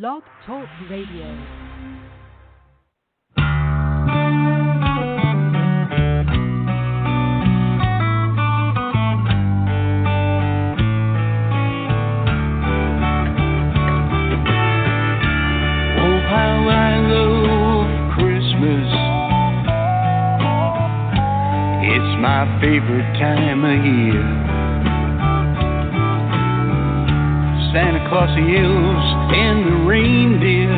Blog Talk Radio. My favorite time of year. Santa Claus, the elves, and the reindeer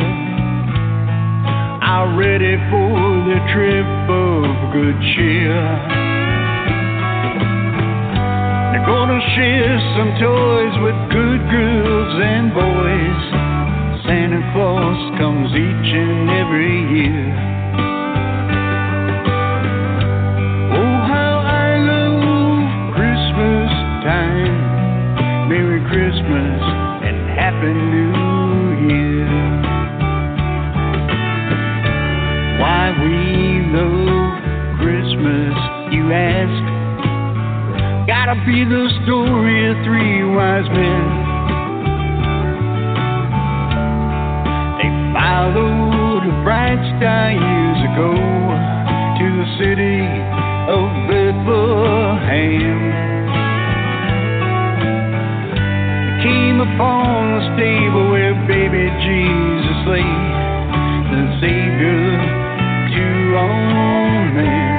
are ready for the trip of good cheer. They're gonna share some toys with good girls and boys. Santa Claus comes each and every year. Merry Christmas and Happy New Year. Why we love Christmas, you ask? Gotta be the story of three wise men. They followed a bright star years ago to the city of Bethlehem. Came upon the stable where baby Jesus lay, the Savior to all men.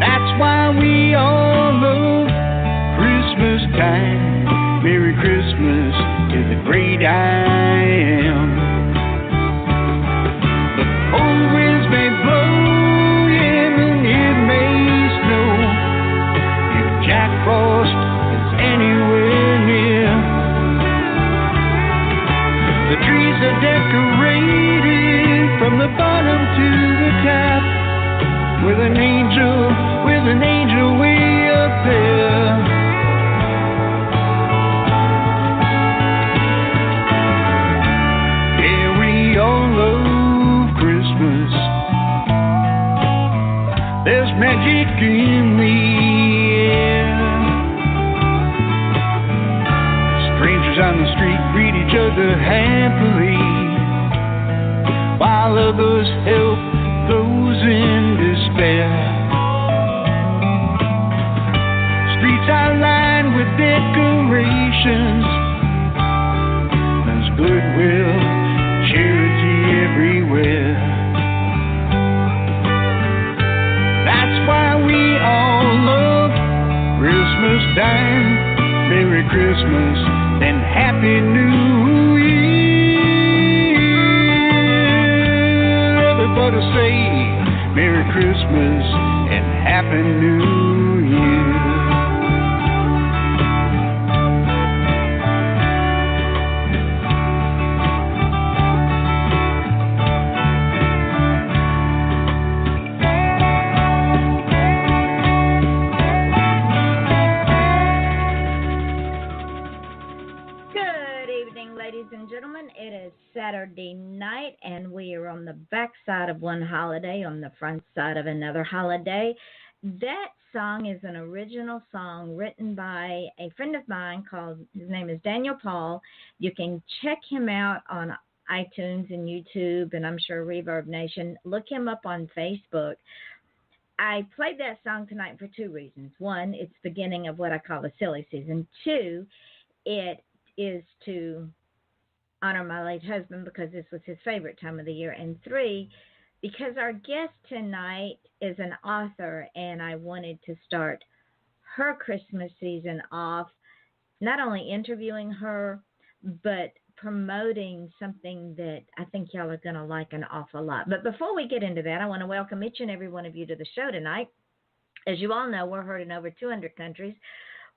That's why we all love Christmas time. Merry Christmas to the great I am. The cold winds may blow, yeah, and it may snow. If Jack Frost anywhere near, the trees are decorated from the bottom to the top with an angel way up there. Yeah, we all love Christmas. There's magic in the air. On the street greet each other happily, while others help those in despair. Streets are lined with decorations. There's goodwill, charity everywhere. That's why we all love Christmas time. Merry Christmas and Happy New Year. Everybody say Merry Christmas and Happy New Year. Saturday night, and we are on the back side of one holiday, on the front side of another holiday. That song is an original song written by a friend of mine his name is Daniel Paul. You can check him out on iTunes and YouTube, and I'm sure Reverb Nation. Look him up on Facebook. I played that song tonight for two reasons. One, it's the beginning of what I call the silly season. Two, it is to honor my late husband because this was his favorite time of the year. And three, because our guest tonight is an author, and I wanted to start her Christmas season off not only interviewing her, but promoting something that I think y'all are going to like an awful lot. But before we get into that, I want to welcome each and every one of you to the show tonight. As you all know, we're heard in over 200 countries.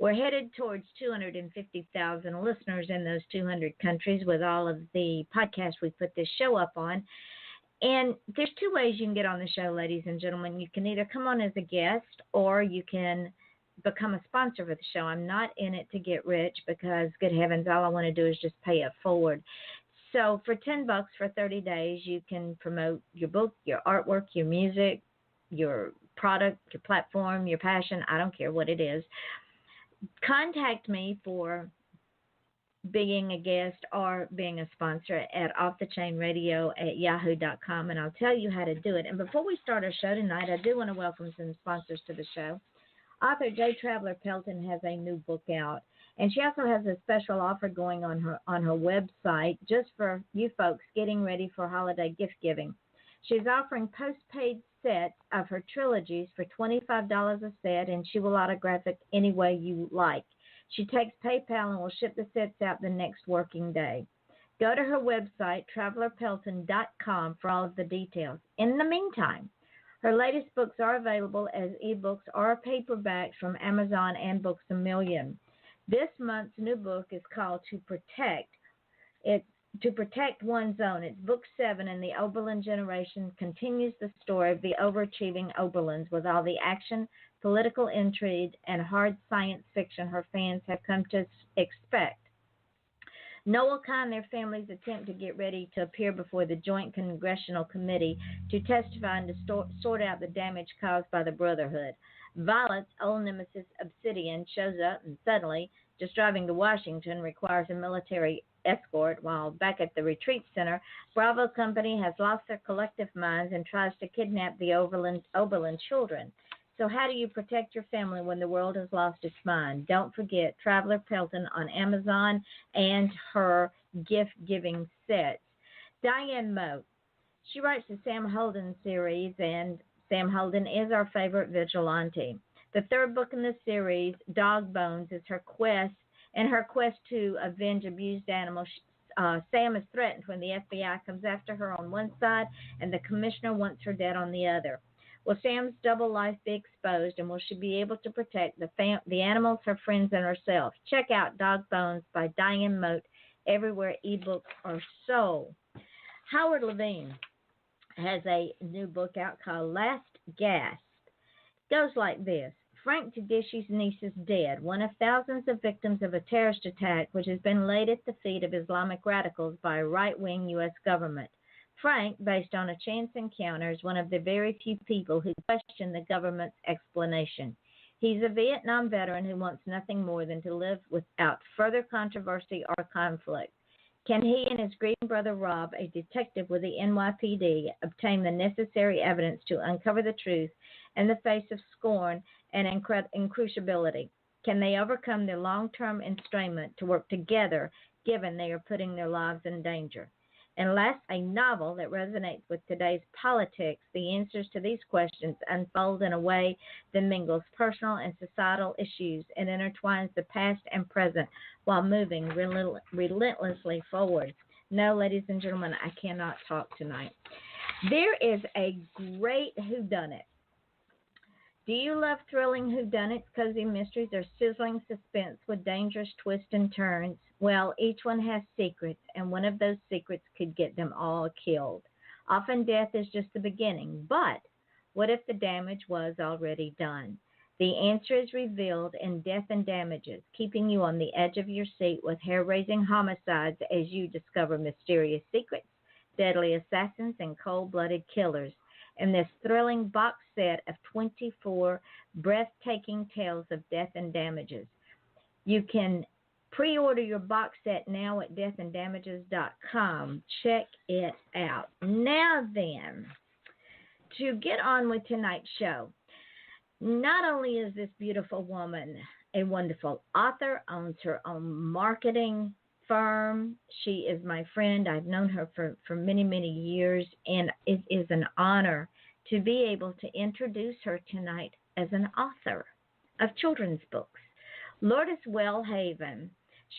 We're headed towards 250,000 listeners in those 200 countries with all of the podcasts we put this show up on. And there's two ways you can get on the show, ladies and gentlemen. You can either come on as a guest or you can become a sponsor for the show. I'm not in it to get rich because, good heavens, all I want to do is just pay it forward. So for $10 for 30 days, you can promote your book, your artwork, your music, your product, your platform, your passion. I don't care what it is. Contact me for being a guest or being a sponsor at offthechainradio at yahoo.com, and I'll tell you how to do it. And before we start our show tonight, I do want to welcome some sponsors to the show. Author J. Traveler Pelton has a new book out, and she also has a special offer going on her website just for you folks getting ready for holiday gift giving. She's offering postpaid sets of her trilogies for $25 a set, and she will autograph it any way you like. She takes PayPal and will ship the sets out the next working day. Go to her website, travelerpelton.com, for all of the details. In the meantime, her latest books are available as ebooks or paperbacks from Amazon and Books A Million. This month's new book is called To Protect One's Own. It's book 7, and the Oberlin generation continues the story of the overachieving Oberlins with all the action, political intrigue, and hard science fiction her fans have come to expect. Noel Kahn and their families attempt to get ready to appear before the Joint Congressional Committee to testify and to sort out the damage caused by the Brotherhood. Violet's old nemesis Obsidian shows up, and suddenly, just driving to Washington requires a military escort, while back at the retreat center, Bravo Company has lost their collective minds and tries to kidnap the Oberlin children. So how do you protect your family when the world has lost its mind? Don't forget Traveler Pelton on Amazon and her gift-giving sets. Diane Mote, she writes the Sam Holden series, and Sam Holden is our favorite vigilante. The third book in the series, Dog Bones, is her quest. In her quest to avenge abused animals, Sam is threatened when the FBI comes after her on one side and the commissioner wants her dead on the other. Will Sam's double life be exposed, and will she be able to protect the animals, her friends, and herself? Check out Dog Bones by Diane Mote everywhere ebooks are sold. Howard Levine has a new book out called Last Gasp. It goes like this. Frank Tedeschi's niece is dead, one of thousands of victims of a terrorist attack which has been laid at the feet of Islamic radicals by a right-wing U.S. government. Frank, based on a chance encounter, is one of the very few people who question the government's explanation. He's a Vietnam veteran who wants nothing more than to live without further controversy or conflict. Can he and his grieving brother Rob, a detective with the NYPD, obtain the necessary evidence to uncover the truth in the face of scorn and incrucibility? Can they overcome their long-term estrangement to work together, given they are putting their lives in danger? And last, a novel that resonates with today's politics. The answers to these questions unfold in a way that mingles personal and societal issues and intertwines the past and present while moving relentlessly forward. No, ladies and gentlemen, I cannot talk tonight. There is a great whodunit. Do you love thrilling whodunits, cozy mysteries, or sizzling suspense with dangerous twists and turns? Well, each one has secrets, and one of those secrets could get them all killed. Often death is just the beginning, but what if the damage was already done? The answer is revealed in Death and Damages, keeping you on the edge of your seat with hair-raising homicides as you discover mysterious secrets, deadly assassins, and cold-blooded killers. In this thrilling box set of 24 breathtaking tales of death and damages. You can pre-order your box set now at deathanddamages.com. Check it out. Now then, to get on with tonight's show, not only is this beautiful woman a wonderful author, owns her own marketing firm. She is my friend. I've known her for many, many years, and it is an honor to be able to introduce her tonight as an author of children's books. Lourdes Welhaven.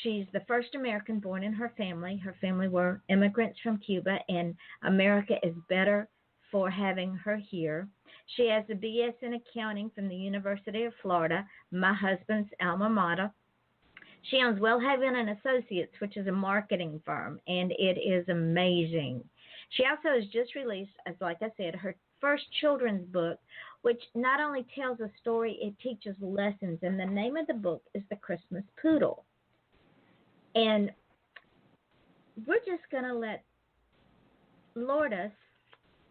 She's the first American born in her family. Her family were immigrants from Cuba, and America is better for having her here. She has a BS in accounting from the University of Florida, my husband's alma mater. She owns Welhaven and Associates, which is a marketing firm, and it is amazing. She also has just released, as like I said, her first children's book, which not only tells a story, it teaches lessons. And the name of the book is The Christmas Poodle. And we're just going to let Lourdes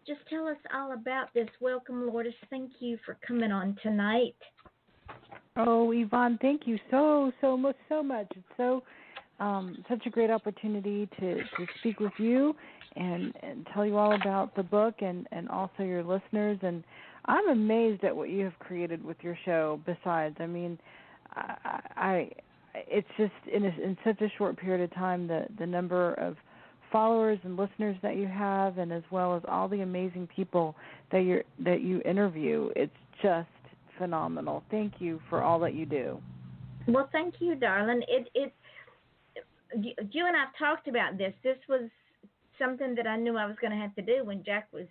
just tell us all about this. Welcome, Lourdes. Thank you for coming on tonight. Oh, Yvonne, thank you so much. It's so such a great opportunity to speak with you and tell you all about the book and also your listeners. And I'm amazed at what you have created with your show. Besides, I mean, it's just in such a short period of time, the number of followers and listeners that you have, and as well as all the amazing people that you interview. It's just phenomenal. Thank you for all that you do. Well, thank you, darling. You and I've talked about this. This was something that I knew I was going to have to do when Jack was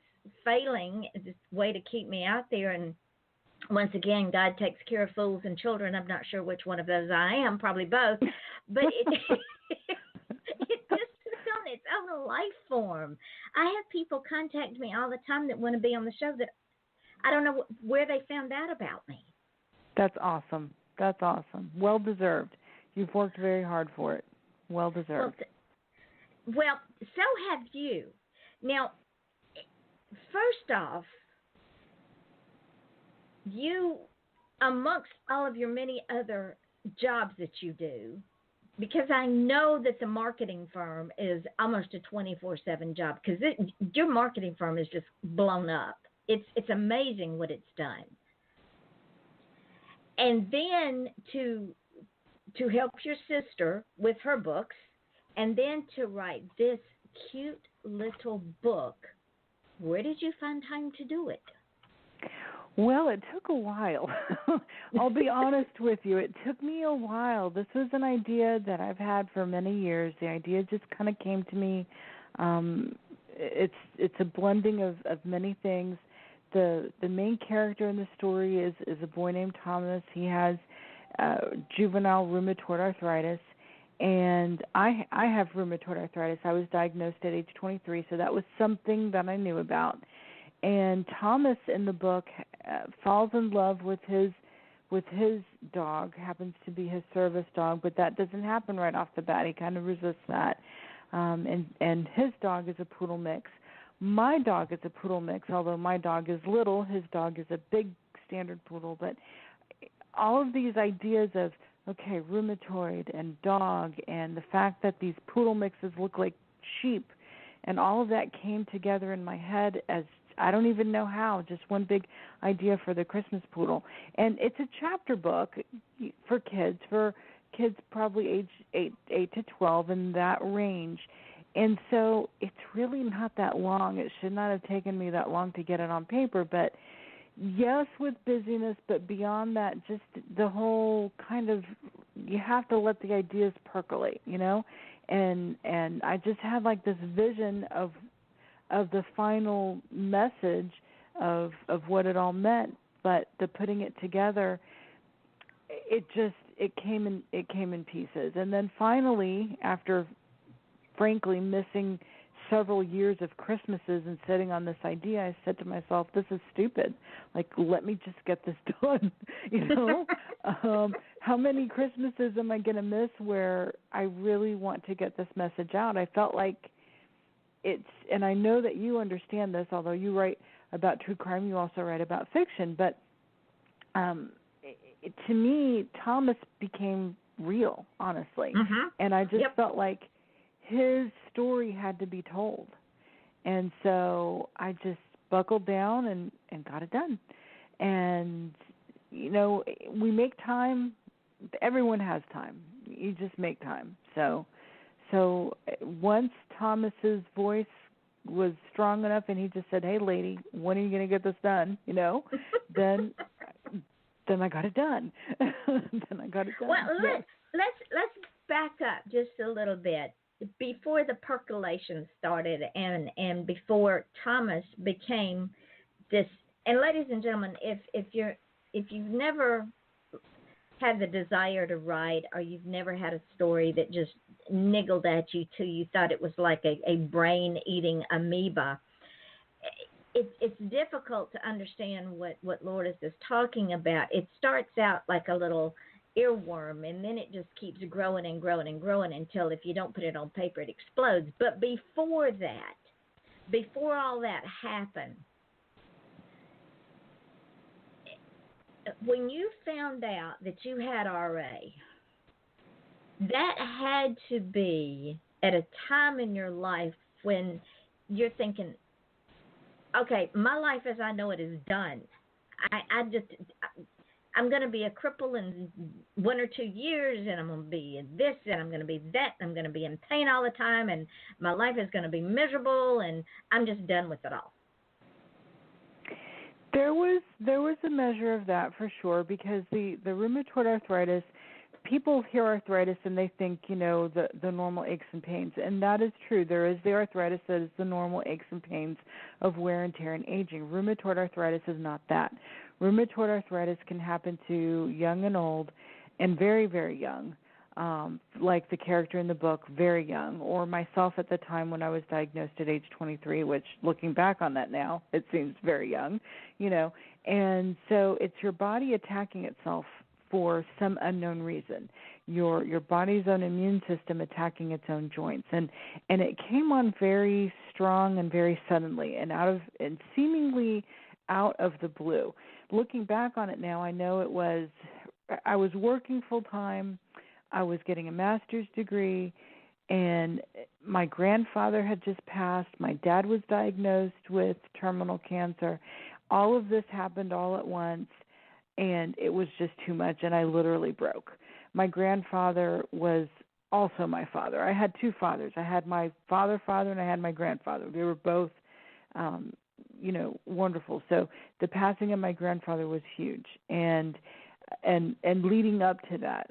failing. It's a way to keep me out there. And once again, God takes care of fools and children. I'm not sure which one of those I am, probably both. But it just took on its own life form. I have people contact me all the time that want to be on the show that I don't know where they found out about me. That's awesome. That's awesome. Well deserved. You've worked very hard for it. Well deserved. Well, so have you. Now, first off, you, amongst all of your many other jobs that you do, because I know that the marketing firm is almost a 24/7 job, because your marketing firm is just blown up. It's amazing what it's done. And then to help your sister with her books, and then to write this cute little book, where did you find time to do it? Well, it took a while. I'll be honest with you. It took me a while. This was an idea that I've had for many years. The idea just kind of came to me. It's a blending of many things. The main character in the story is a boy named Thomas. He has juvenile rheumatoid arthritis, and I have rheumatoid arthritis. I was diagnosed at age 23, so that was something that I knew about. And Thomas in the book falls in love with his dog. Happens to be his service dog, but that doesn't happen right off the bat. He kind of resists that. And his dog is a poodle mix. My dog is a poodle mix, although my dog is little. His dog is a big standard poodle. But all of these ideas of, okay, rheumatoid and dog, and the fact that these poodle mixes look like sheep, and all of that came together in my head as, I don't even know how, just one big idea for the Christmas poodle. And it's a chapter book for kids probably age 8 to 12, in that range. And so it's really not that long. It should not have taken me that long to get it on paper. But yes, with busyness, but beyond that, just the whole kind of, you have to let the ideas percolate, you know? And I just had like this vision of the final message of what it all meant, but the putting it together, it came in pieces. And then finally, after frankly missing several years of Christmases and sitting on this idea, I said to myself, this is stupid. Like, let me just get this done. You know, how many Christmases am I going to miss where I really want to get this message out? I felt like and I know that you understand this, although you write about true crime, you also write about fiction, but to me, Thomas became real, honestly. Mm-hmm. And I just felt like his story had to be told. And so I just buckled down and got it done. And, you know, we make time. Everyone has time. You just make time. So once Thomas's voice was strong enough and he just said, hey, lady, when are you going to get this done? You know, then I got it done. Well, let's back up just a little bit. Before the percolation started and before Thomas became this, and ladies and gentlemen, if you've never had the desire to write, or you've never had a story that just niggled at you till you thought it was like a brain-eating amoeba, it's difficult to understand what Lourdes is talking about. It starts out like a little earworm, and then it just keeps growing and growing and growing until, if you don't put it on paper, it explodes. But before all that happened, when you found out that you had RA, That had to be at a time in your life when you're thinking, okay, my life as I know it is done. I just, I'm going to be a cripple in 1 or 2 years, and I'm going to be this, and I'm going to be that, and I'm going to be in pain all the time, and my life is going to be miserable, and I'm just done with it all. There was a measure of that for sure, because the rheumatoid arthritis, people hear arthritis and they think, the normal aches and pains, and that is true. There is the arthritis that is the normal aches and pains of wear and tear and aging. Rheumatoid arthritis is not that. Rheumatoid arthritis can happen to young and old, and very, very young, like the character in the book, very young, or myself at the time when I was diagnosed at age 23, which, looking back on that now, it seems very young, And so it's your body attacking itself for some unknown reason. Your body's own immune system attacking its own joints, and it came on very strong and very suddenly, and seemingly out of the blue. Looking back on it now, I know I was working full time, I was getting a master's degree, and my grandfather had just passed. My dad was diagnosed with terminal cancer. All of this happened all at once, and it was just too much, and I literally broke. My grandfather was also my father. I had two fathers. I had my father, and I had my grandfather. They were both, wonderful. So the passing of my grandfather was huge, and leading up to that,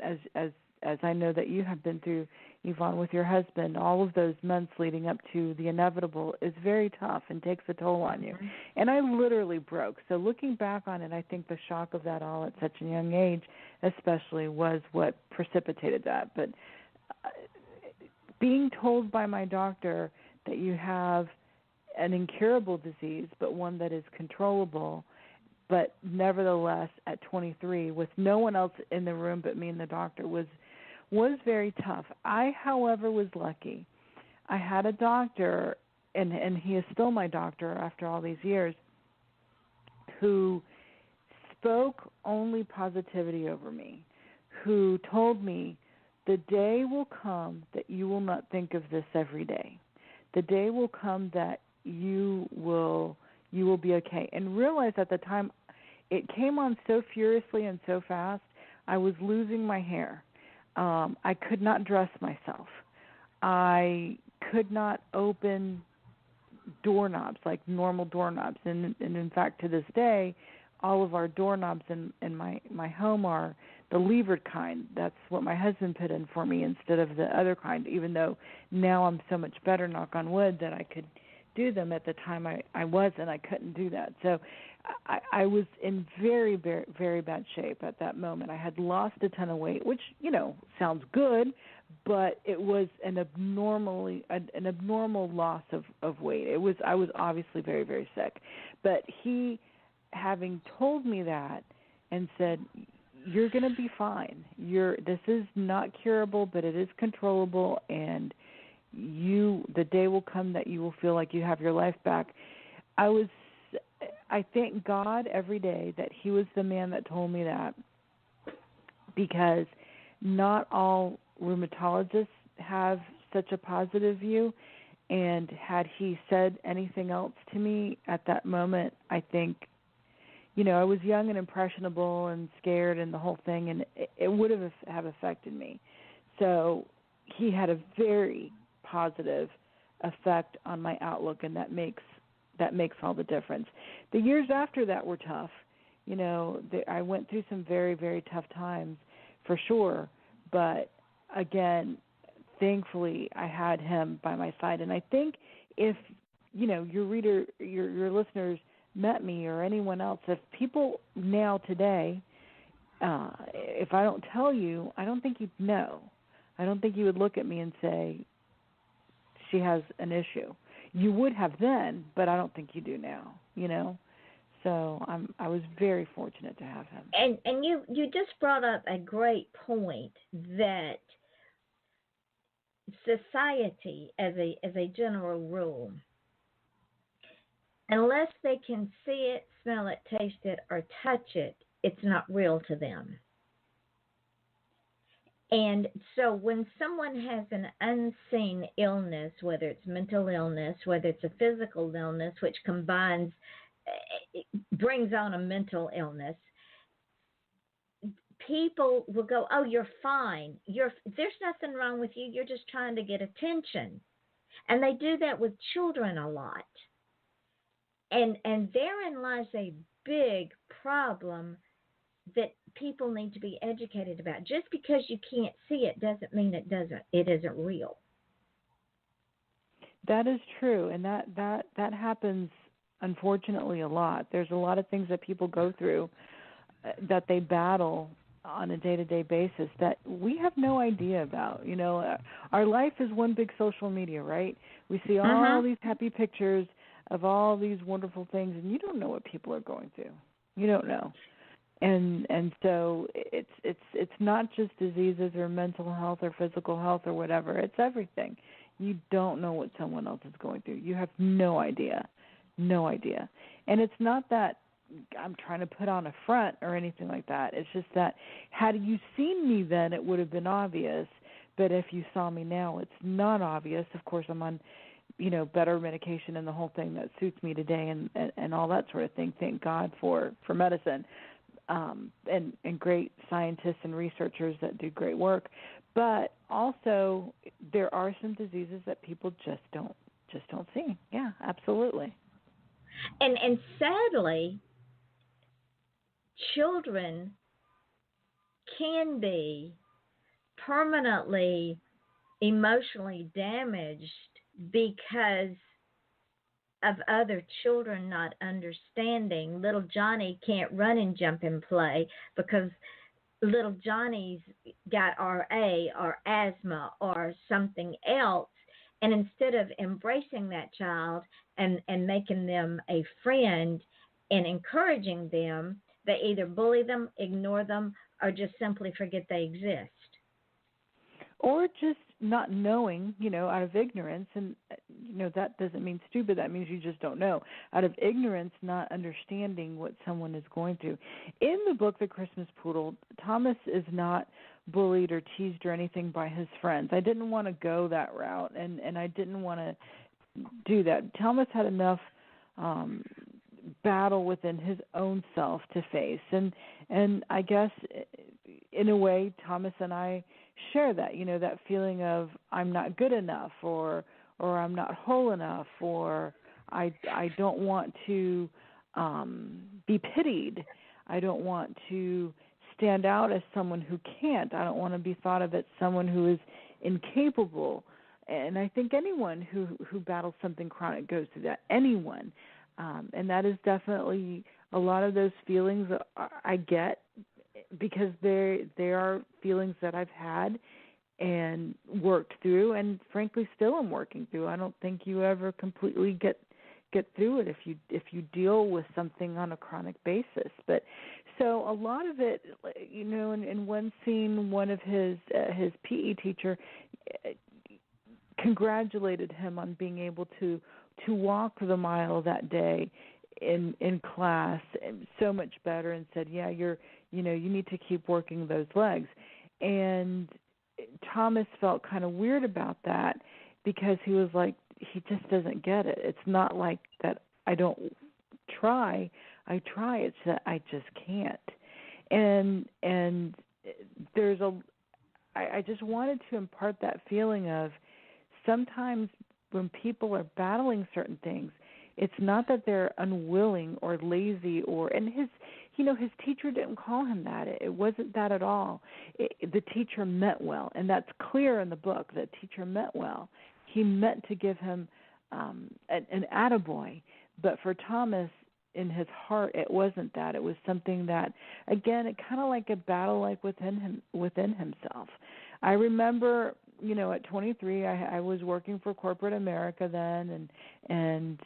as I know that you have been through, Yvonne, with your husband, all of those months leading up to the inevitable is very tough and takes a toll on you. And I literally broke. So looking back on it, I think the shock of that all at such a young age especially was what precipitated that. But being told by my doctor that you have an incurable disease, but one that is controllable, but nevertheless at 23, with no one else in the room but me and the doctor, was very tough. I, however, was lucky. I had a doctor, and he is still my doctor after all these years, who spoke only positivity over me, who told me, the day will come that you will not think of this every day. The day will come that you will be okay. And realize at the time, it came on so furiously and so fast, I was losing my hair. I could not dress myself. I could not open doorknobs like normal doorknobs. And in fact, to this day, all of our doorknobs in my home are the levered kind. That's what my husband put in for me instead of the other kind, even though now I'm so much better, knock on wood, that I could do them. At the time I wasn't. I couldn't do that. So I was in very, very, very bad shape at that moment. I had lost a ton of weight, which, sounds good, but it was an abnormal loss of weight. I was obviously very, very sick. But he, having told me that and said, you're going to be fine. This is not curable, but it is controllable, and the day will come that you will feel like you have your life back. I thank God every day that he was the man that told me that, because not all rheumatologists have such a positive view, and had he said anything else to me at that moment, I think, I was young and impressionable and scared and the whole thing, and it would have affected me. So he had a very positive effect on my outlook, and that makes all the difference. The years after that were tough. I went through some very, very tough times for sure, but again, thankfully I had him by my side. And I think if your listeners met me or anyone else, if people now today, if I don't tell you, I don't think you'd know. I don't think you would look at me and say, she has an issue. You would have then, but I don't think you do now, So I was very fortunate to have him. And you just brought up a great point, that society, as a general rule, unless they can see it, smell it, taste it, or touch it, it's not real to them. And so when someone has an unseen illness, whether it's mental illness, whether it's a physical illness, which combines, brings on a mental illness, people will go, "Oh, you're fine. There's nothing wrong with you. You're just trying to get attention." And they do that with children a lot. And therein lies a big problem that people need to be educated about. Just because you can't see it doesn't mean it isn't real. That is true, and that happens unfortunately a lot. There's a lot of things that people go through that they battle on a day-to-day basis that we have no idea about. You know, our life is one big social media, right? We see all these happy pictures of all these wonderful things, and you don't know what people are going through. You don't know. And so it's not just diseases or mental health or physical health or whatever. It's everything. You don't know what someone else is going through. You have no idea. And it's not that I'm trying to put on a front or anything like that. It's just that had you seen me then, it would have been obvious. But if you saw me now, it's not obvious. Of course, I'm on, better medication and the whole thing that suits me today and all that sort of thing. Thank God for medicine. And great scientists and researchers that do great work, but also there are some diseases that people just don't see. Yeah, absolutely. And sadly, children can be permanently emotionally damaged because of other children not understanding. Little Johnny can't run and jump and play because little Johnny's got RA or asthma or something else. And instead of embracing that child and making them a friend and encouraging them, they either bully them, ignore them, or just simply forget they exist. Or just not knowing, out of ignorance, and, that doesn't mean stupid. That means you just don't know. Out of ignorance, not understanding what someone is going through. In the book, The Christmas Poodle, Thomas is not bullied or teased or anything by his friends. I didn't want to go that route, and I didn't want to do that. Thomas had enough battle within his own self to face. And I guess, in a way, Thomas and I share that, that feeling of I'm not good enough or I'm not whole enough or I don't want to be pitied. I don't want to stand out as someone who can't. I don't want to be thought of as someone who is incapable. And I think anyone who battles something chronic goes through that. Anyone. And that is definitely a lot of those feelings that I get because they are feelings that I've had and worked through, and frankly still am working through. I don't think you ever completely get through it if you deal with something on a chronic basis. But so a lot of it, in one scene, one of his PE teacher congratulated him on being able to walk the mile that day in class so much better, and said, yeah, you need to keep working those legs. And Thomas felt kind of weird about that because he was like, he just doesn't get it. It's not like that I don't try. I try. It's that I just can't. And I just wanted to impart that feeling of sometimes when people are battling certain things, it's not that they're unwilling or lazy and his teacher didn't call him that. It wasn't that at all. The teacher meant well, and that's clear in the book. The teacher meant well. He meant to give him an attaboy, but for Thomas, in his heart, it wasn't that. It was something that, again, it kind of like a battle like within himself. I remember, at 23, I was working for corporate America then, and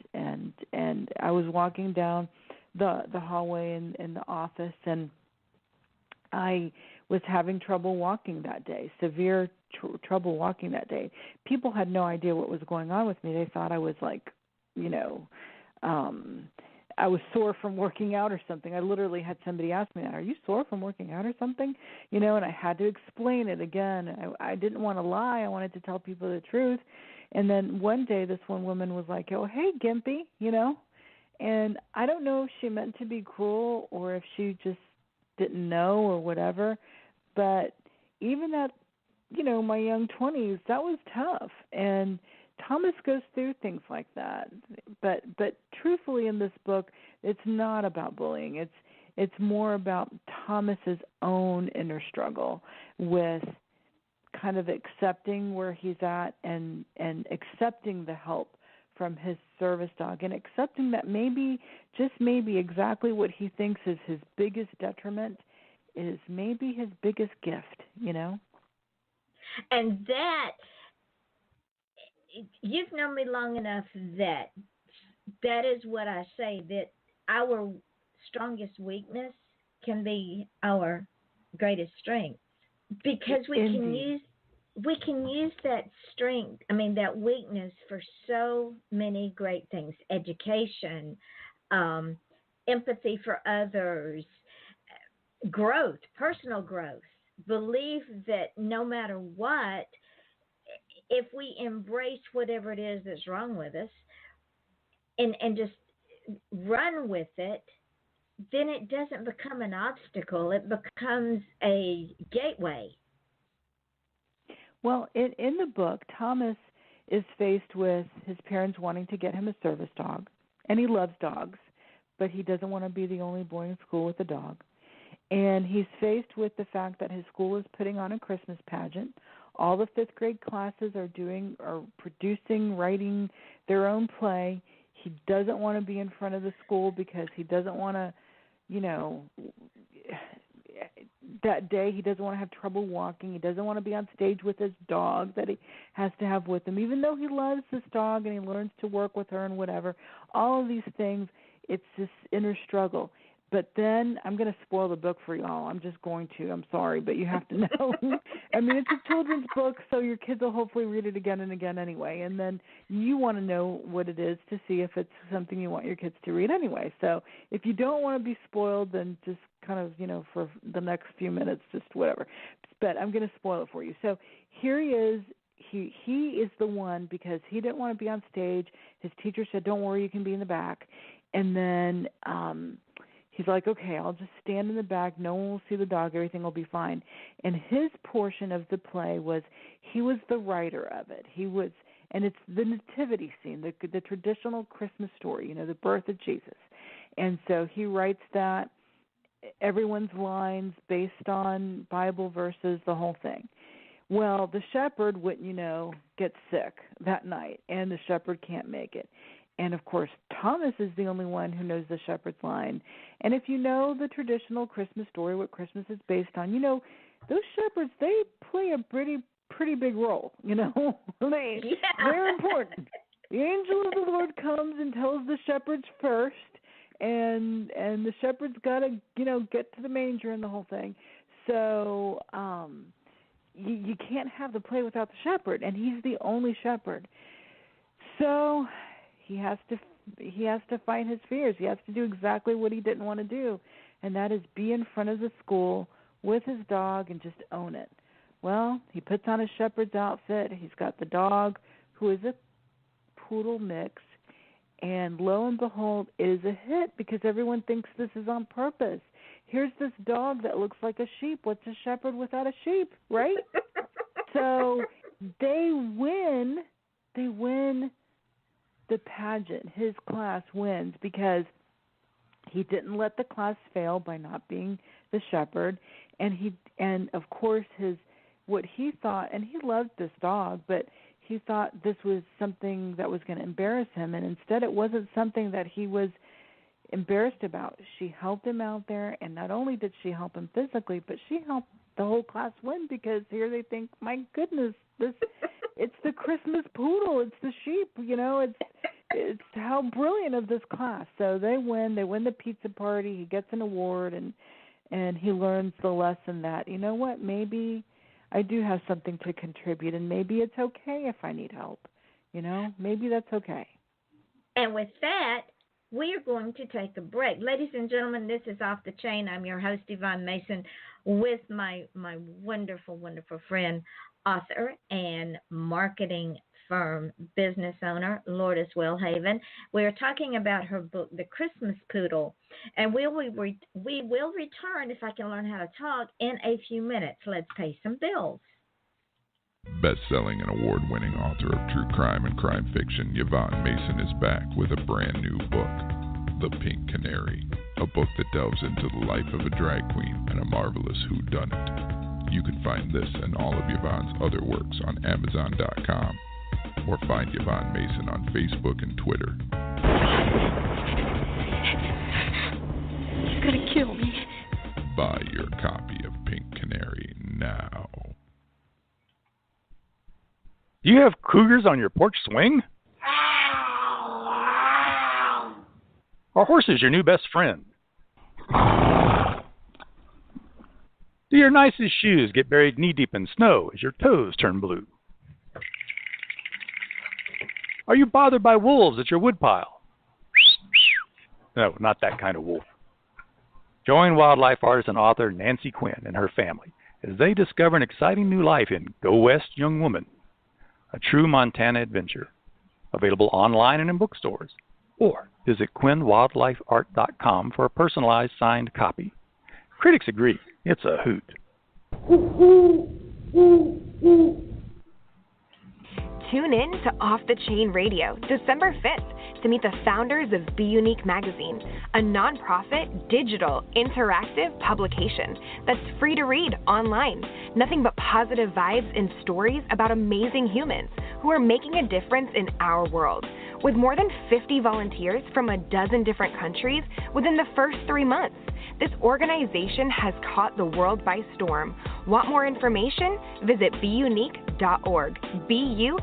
I was walking down the hallway in the office, and I was having trouble walking that day, severe trouble walking that day. People had no idea what was going on with me. They thought I was like, I was sore from working out or something. I literally had somebody ask me that, are you sore from working out or something? And I had to explain it again. I didn't want to lie. I wanted to tell people the truth. And then one day this one woman was like, oh, hey, Gimpy, And I don't know if she meant to be cruel or if she just didn't know or whatever. But even at, my young 20s, that was tough. And Thomas goes through things like that. But truthfully in this book, it's not about bullying. It's more about Thomas's own inner struggle with kind of accepting where he's at and accepting the help from his service dog and accepting that maybe, just maybe, exactly what he thinks is his biggest detriment is maybe his biggest gift, And that, you've known me long enough that is what I say, that our strongest weakness can be our greatest strength, because we can use that strength, that weakness for so many great things: education, empathy for others, growth, personal growth. Believe that no matter what, if we embrace whatever it is that's wrong with us and just run with it, then it doesn't become an obstacle. It becomes a gateway. Well, in the book, Thomas is faced with his parents wanting to get him a service dog, and he loves dogs, but he doesn't want to be the only boy in school with a dog. And he's faced with the fact that his school is putting on a Christmas pageant. All the fifth grade classes are producing, writing their own play. He doesn't want to be in front of the school because he doesn't want to, that day he doesn't want to have trouble walking. He doesn't want to be on stage with his dog that he has to have with him, even though he loves this dog and he learns to work with her and whatever. All of these things, it's this inner struggle. But then I'm going to spoil the book for y'all. I'm just going to. I'm sorry, but you have to know. It's a children's book, so your kids will hopefully read it again and again anyway. And then you want to know what it is to see if it's something you want your kids to read anyway. So if you don't want to be spoiled, then just kind of, for the next few minutes, just whatever. But I'm going to spoil it for you. So here he is. He is the one, because he didn't want to be on stage. His teacher said, don't worry, you can be in the back. And then he's like, okay, I'll just stand in the back. No one will see the dog. Everything will be fine. And his portion of the play was, he was the writer of it. And it's the nativity scene, the traditional Christmas story, the birth of Jesus. And so he writes that, everyone's lines based on Bible verses, the whole thing. Well, the shepherd, wouldn't you know, gets sick that night, and the shepherd can't make it. And, of course, Thomas is the only one who knows the shepherd's line. And if you know the traditional Christmas story, what Christmas is based on, those shepherds, they play a pretty big role, They're important. The angel of the Lord comes and tells the shepherds first, and the shepherds got to, get to the manger and the whole thing. So you can't have the play without the shepherd, and he's the only shepherd. So he has to fight his fears. He has to do exactly what he didn't want to do, and that is be in front of the school with his dog and just own it. Well, he puts on a shepherd's outfit. He's got the dog, who is a poodle mix, and lo and behold, it is a hit because everyone thinks this is on purpose. Here's this dog that looks like a sheep. What's a shepherd without a sheep, right? So they win the pageant. His class wins because he didn't let the class fail by not being the shepherd, and of course what he thought, and he loved this dog, but he thought this was something that was going to embarrass him, and instead it wasn't something that he was embarrassed about. She helped him out there, and not only did she help him physically, but she helped the whole class win, because here they think, my goodness, it's the Christmas poodle, it's the sheep, it's how brilliant of this class. So they win the pizza party, he gets an award, and he learns the lesson that, you know what, maybe I do have something to contribute, and maybe it's okay if I need help. Maybe that's okay. And with that, we are going to take a break. Ladies and gentlemen, this is Off the Chain. I'm your host, Yvonne Mason, with my wonderful, wonderful friend, author and marketing firm business owner, Lourdes Welhaven. We are talking about her book, The Christmas Poodle, and we will return, if I can learn how to talk, in a few minutes. Let's pay some bills. Best-selling and award-winning author of true crime and crime fiction, Yvonne Mason is back with a brand new book, The Pink Canary, a book that delves into the life of a drag queen and a marvelous whodunit. You can find this and all of Yvonne's other works on Amazon.com, or find Yvonne Mason on Facebook and Twitter. He's gonna kill me. Buy your copy of Pink Canary now. Do you have cougars on your porch swing? Are horses your new best friend? Do your nicest shoes get buried knee-deep in snow as your toes turn blue? Are you bothered by wolves at your woodpile? No, not that kind of wolf. Join wildlife artist and author Nancy Quinn and her family as they discover an exciting new life in Go West, Young Woman, a true Montana adventure. Available online and in bookstores. Or visit QuinnWildlifeArt.com for a personalized signed copy. Critics agree, it's a hoot. Tune in to Off the Chain Radio, December 5th, to meet the founders of Be Unique Magazine, a nonprofit, digital, interactive publication that's free to read online. Nothing but positive vibes and stories about amazing humans who are making a difference in our world. With more than 50 volunteers from a dozen different countries within the first 3 months, this organization has caught the world by storm. Want more information? Visit beunique.org. BUNEKE.org.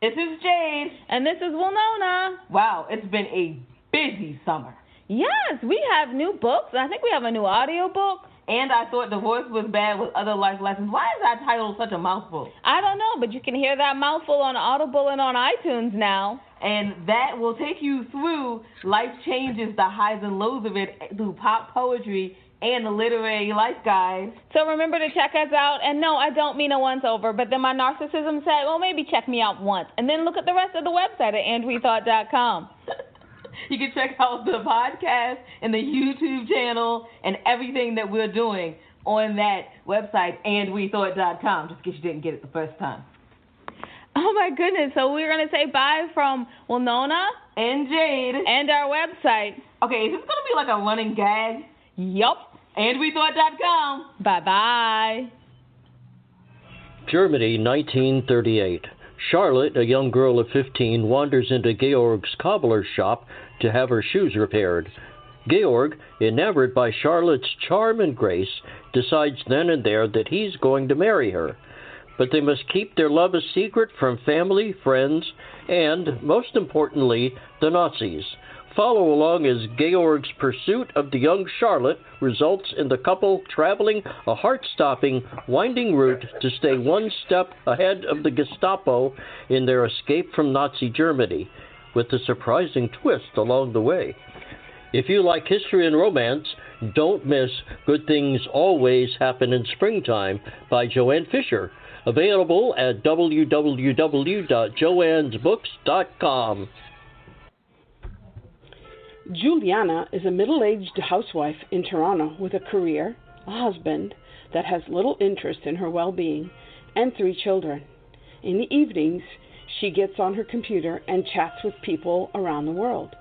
This is Jade. And this is Winona. Wow, it's been a busy summer. Yes, we have new books. I think we have a new audio book. And I thought Divorce Was Bad with Other Life Lessons. Why is that title such a mouthful? I don't know, but you can hear that mouthful on Audible and on iTunes now. And that will take you through life changes, the highs and lows of it, through pop poetry and the literary life guide. So remember to check us out. And no, I don't mean a once over, but then my narcissism said, well, maybe check me out once. And then look at the rest of the website at andwethought.com. You can check out the podcast and the YouTube channel and everything that we're doing on that website, andwethought.com, just in case you didn't get it the first time. Oh, my goodness. So we're going to say bye from Winona and Jade and our website. Okay, is this going to be like a running gag? Yup. Andwethought.com. Bye-bye. Germany, 1938. Charlotte, a young girl of 15, wanders into Georg's cobbler's shop to have her shoes repaired. Georg, enamored by Charlotte's charm and grace, decides then and there that he's going to marry her. But they must keep their love a secret from family, friends, and, most importantly, the Nazis. Follow along as Georg's pursuit of the young Charlotte results in the couple traveling a heart-stopping, winding route to stay one step ahead of the Gestapo in their escape from Nazi Germany, with a surprising twist along the way. If you like history and romance, don't miss Good Things Always Happen in Springtime by Joanne Fisher, available at www.joannesbooks.com. Juliana is a middle-aged housewife in Toronto with a career, a husband that has little interest in her well-being, and 3 children. In the evenings, she gets on her computer and chats with people around the world.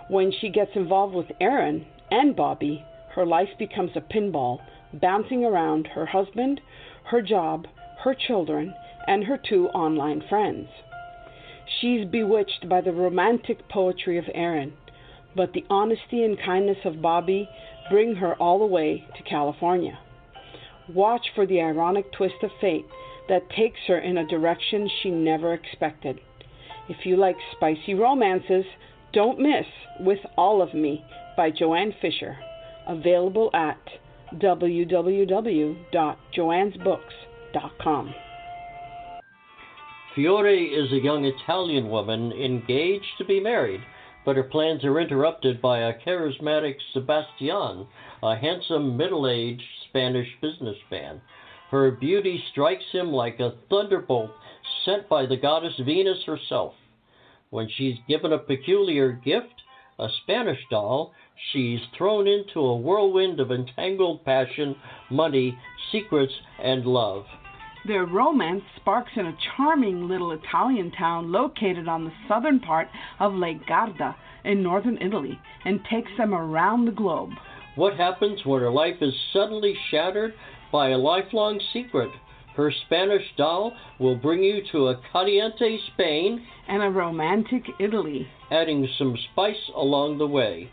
When she gets involved with Aaron and Bobby, her life becomes a pinball, bouncing around her husband, her job, her children, and her 2 online friends. She's bewitched by the romantic poetry of Aaron, but the honesty and kindness of Bobby bring her all the way to California. Watch for the ironic twist of fate that takes her in a direction she never expected. If you like spicy romances, don't miss With All of Me by Joanne Fisher, available at www.joannesbooks.com. Fiore is a young Italian woman engaged to be married, but her plans are interrupted by a charismatic Sebastian, a handsome middle-aged Spanish businessman. Her beauty strikes him like a thunderbolt sent by the goddess Venus herself. When she's given a peculiar gift, a Spanish doll, she's thrown into a whirlwind of entangled passion, money, secrets, and love. Their romance sparks in a charming little Italian town located on the southern part of Lake Garda in northern Italy and takes them around the globe. What happens when her life is suddenly shattered by a lifelong secret? Her Spanish doll will bring you to a caliente Spain and a romantic Italy, adding some spice along the way.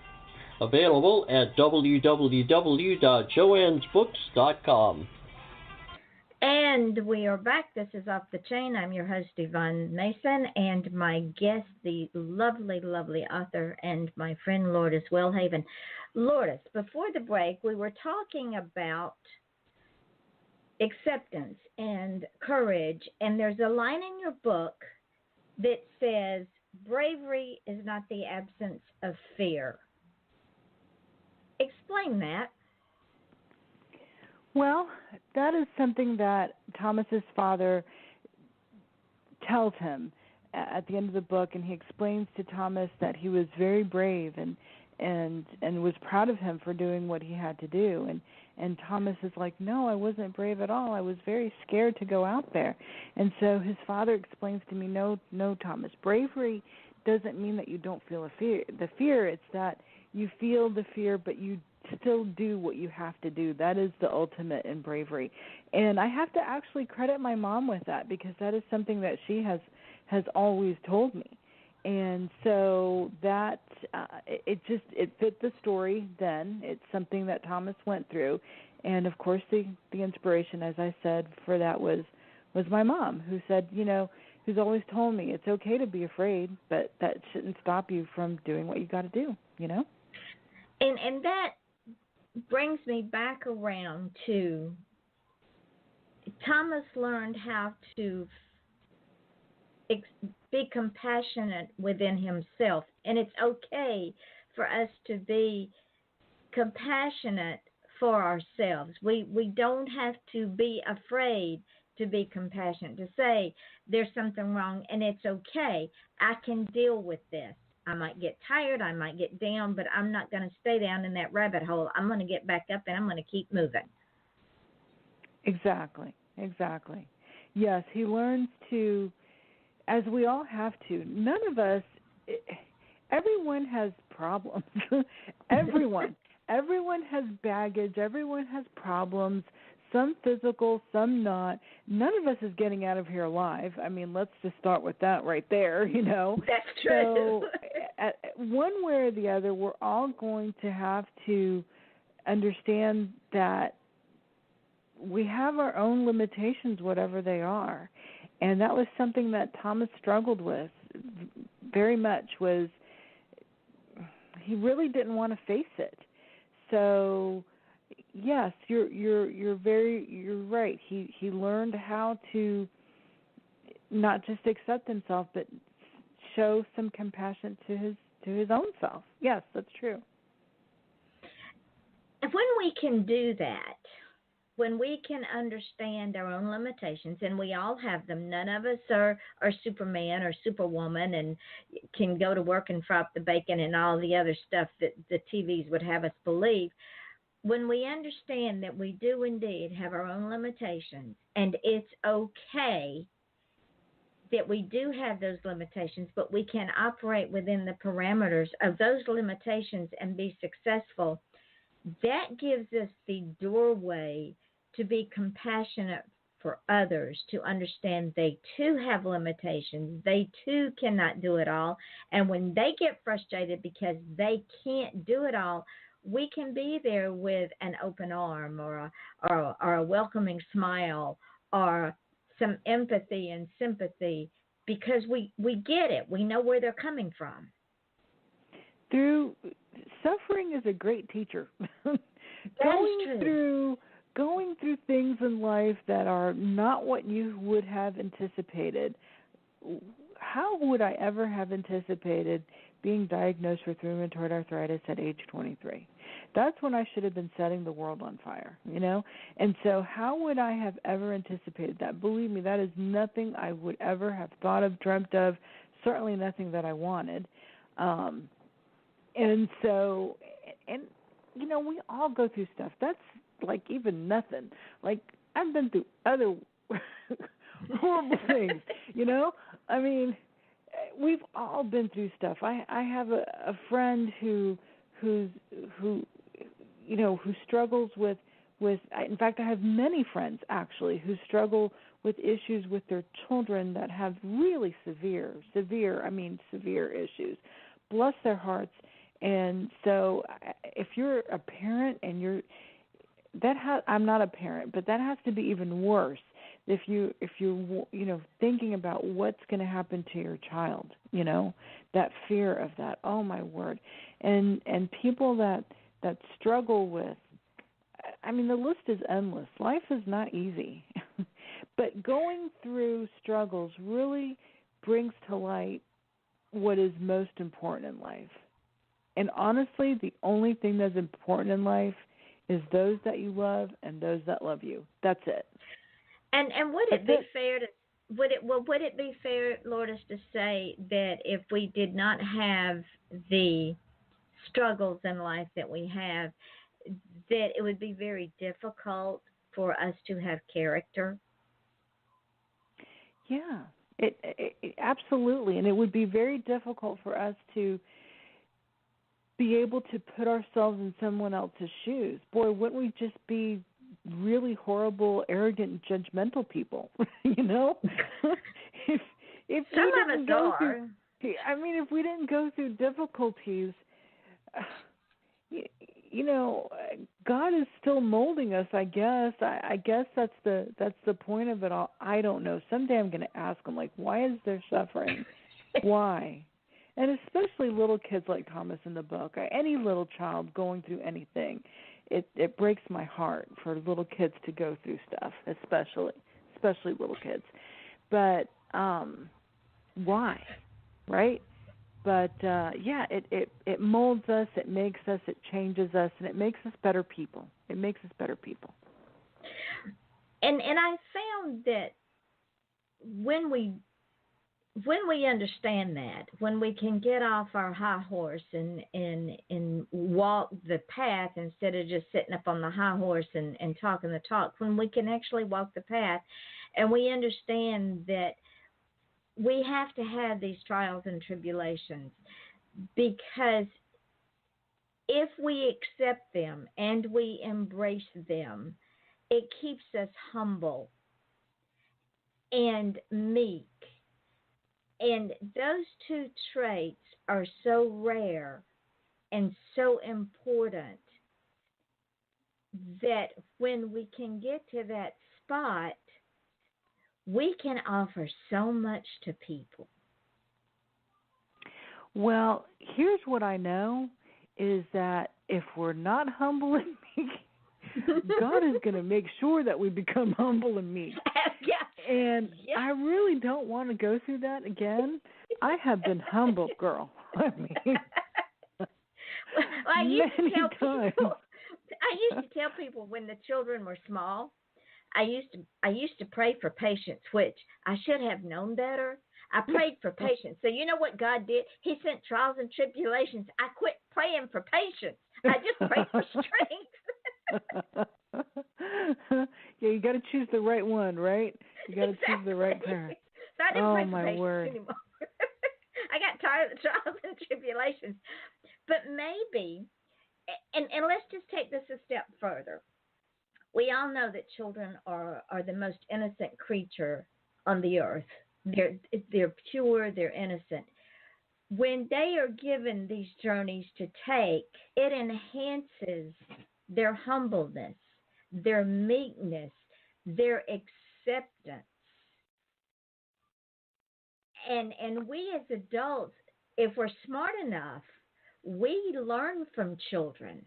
Available at www.joannesbooks.com. And we are back. This is Off the Chain. I'm your host, Yvonne Mason, and my guest, the lovely, lovely author and my friend, Lourdes Welhaven. Lourdes, before the break, we were talking about acceptance and courage, and there's a line in your book that says, bravery is not the absence of fear. Explain that. Well, that is something that Thomas's father tells him at the end of the book, and he explains to Thomas that he was very brave and was proud of him for doing what he had to do. And Thomas is like, no, I wasn't brave at all. I was very scared to go out there. And so his father explains to me, no, Thomas, bravery doesn't mean that you don't feel the fear. It's that you feel the fear, but you still do what you have to do. That is the ultimate in bravery. And I have to actually credit my mom with that, because that is something that she has always told me. And so that it fit the story then. It's something that Thomas went through. And of course the inspiration, as I said, for that was my mom, who said, who's always told me it's okay to be afraid, but that shouldn't stop you from doing what you got to do, And that brings me back around to Thomas learned how to be compassionate within himself. And it's okay for us to be compassionate for ourselves. We don't have to be afraid to be compassionate, to say there's something wrong and it's okay. I can deal with this. I might get tired, I might get down, but I'm not going to stay down in that rabbit hole. I'm going to get back up and I'm going to keep moving. Exactly. Yes, he learns to, as we all have to. None of us, everyone has problems. Everyone has baggage. Everyone has problems. Some physical, some not. None of us is getting out of here alive. I mean, let's just start with that right there, That's true. So one way or the other, we're all going to have to understand that we have our own limitations, whatever they are. And that was something that Thomas struggled with very much, was he really didn't want to face it. So yes, you're right. He learned how to not just accept himself, but show some compassion to his own self. Yes, that's true. And when we can do that, when we can understand our own limitations, and we all have them, none of us are Superman or Superwoman and can go to work and fry up the bacon and all the other stuff that the TVs would have us believe. When we understand that we do indeed have our own limitations, and it's okay that we do have those limitations, but we can operate within the parameters of those limitations and be successful, that gives us the doorway to be compassionate for others, to understand they too have limitations, they too cannot do it all, and when they get frustrated because they can't do it all, we can be there with an open arm or a welcoming smile or some empathy and sympathy, because we get it. We know where they're coming from. Suffering is a great teacher. Going through things in life that are not what you would have anticipated how would I ever have anticipated being diagnosed with rheumatoid arthritis at age 23? That's when I should have been setting the world on fire, you know? And so how would I have ever anticipated that? Believe me, that is nothing I would ever have thought of, dreamt of, certainly nothing that I wanted. And so, and, you know, we all go through stuff. That's like even nothing. Like, I've been through other horrible things, you know? I mean, we've all been through stuff. I have a friend who you know, who struggles with in fact, I have many friends actually who struggle with issues with their children that have really severe issues. Bless their hearts. And so if you're a parent and I'm not a parent, but that has to be even worse if you're you know, thinking about what's going to happen to your child, you know, that fear of that. Oh my word. And people that struggle with, I mean, the list is endless. Life is not easy. But going through struggles really brings to light what is most important in life. And honestly, the only thing that's important in life is those that you love and those that love you. That's it. And would it be fair to would it be fair, Lourdes, to say that if we did not have the struggles in life that we have, that it would be very difficult for us to have character? Yeah, it absolutely, and it would be very difficult for us to be able to put ourselves in someone else's shoes. Boy, wouldn't we just be really horrible, arrogant, judgmental people? You know, if some of us are. I mean, if we didn't go through difficulties, you know, God is still molding us, I guess. I guess that's the point of it all. I don't know. Someday I'm going to ask him, like, why is there suffering? Why? And especially little kids like Thomas in the book. Any little child going through anything, it breaks my heart for little kids to go through stuff, especially little kids. But why, right? But yeah, it molds us, it makes us, it changes us, and it makes us better people. It makes us better people. And I found that when we understand that, when we can get off our high horse and walk the path instead of just sitting up on the high horse and talking the talk, when we can actually walk the path and we understand that we have to have these trials and tribulations, because if we accept them and we embrace them, it keeps us humble and meek. And those two traits are so rare and so important that when we can get to that spot, we can offer so much to people. Well, here's what I know is that if we're not humble and meek, God is going to make sure that we become humble and meek. Yeah. And yeah. I really don't want to go through that again. I have been humble, girl. I mean, I used to tell people when the children were small, I used to pray for patience, which I should have known better. I prayed for patience. So you know what God did? He sent trials and tribulations. I quit praying for patience. I just prayed for strength. Yeah, you got to choose the right one, right? You got to choose the right prayer. So I didn't pray for my patience word. anymore. I got tired of the trials and tribulations. But maybe, and let's just take this a step further. We all know that children are the most innocent creature on the earth. They're pure, they're innocent. When they are given these journeys to take, it enhances their humbleness, their meekness, their acceptance. And we as adults, if we're smart enough, we learn from children.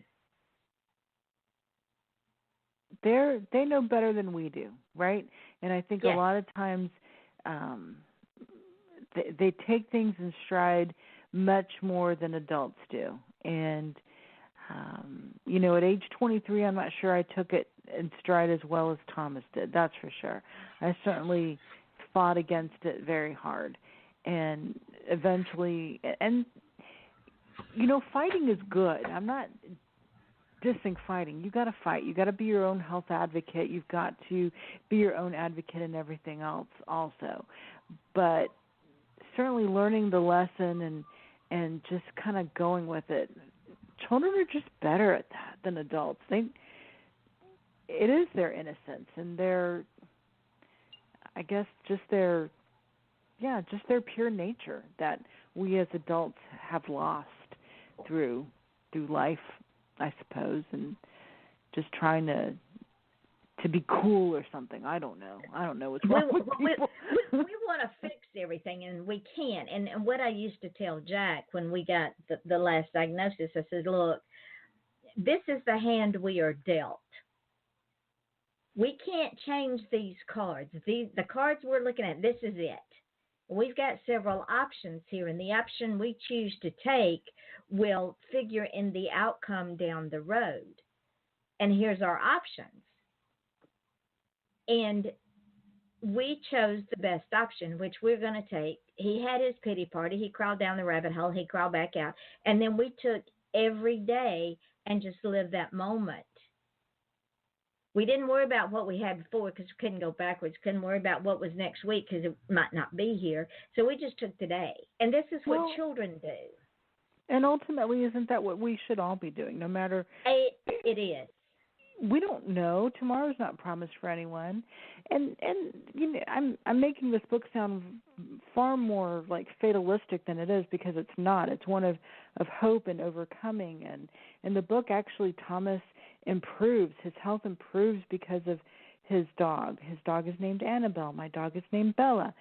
They know better than we do, right? And I think yes. a lot of times they take things in stride much more than adults do. And, at age 23, I'm not sure I took it in stride as well as Thomas did. That's for sure. I certainly fought against it very hard. And eventually, fighting is good. I'm not dissing fighting. You got to fight. You got to be your own health advocate. You've got to be your own advocate in everything else also. But certainly learning the lesson and just kind of going with it. Children are just better at that than adults. It is their innocence and their, I guess, just their pure nature that we as adults have lost through life, I suppose, and just trying to be cool or something. I don't know what's wrong with people. We want to fix everything, and we can't. And what I used to tell Jack when we got the last diagnosis, I said, look, this is the hand we are dealt. We can't change these cards. The cards we're looking at, this is it. We've got several options here, and the option we choose to take will figure in the outcome down the road. And here's our options. And we chose the best option, which we're going to take. He had his pity party. He crawled down the rabbit hole. He crawled back out. And then we took every day and just lived that moment. We didn't worry about what we had before because we couldn't go backwards. Couldn't worry about what was next week because it might not be here. So we just took today. And this is what children do. And ultimately, isn't that what we should all be doing, no matter? It is. We don't know. Tomorrow's not promised for anyone. And I'm making this book sound far more like fatalistic than it is, because it's not. It's one of hope and overcoming. And in the book, actually, Thomas improves. His health improves because of his dog. His dog is named Annabelle. My dog is named Bella.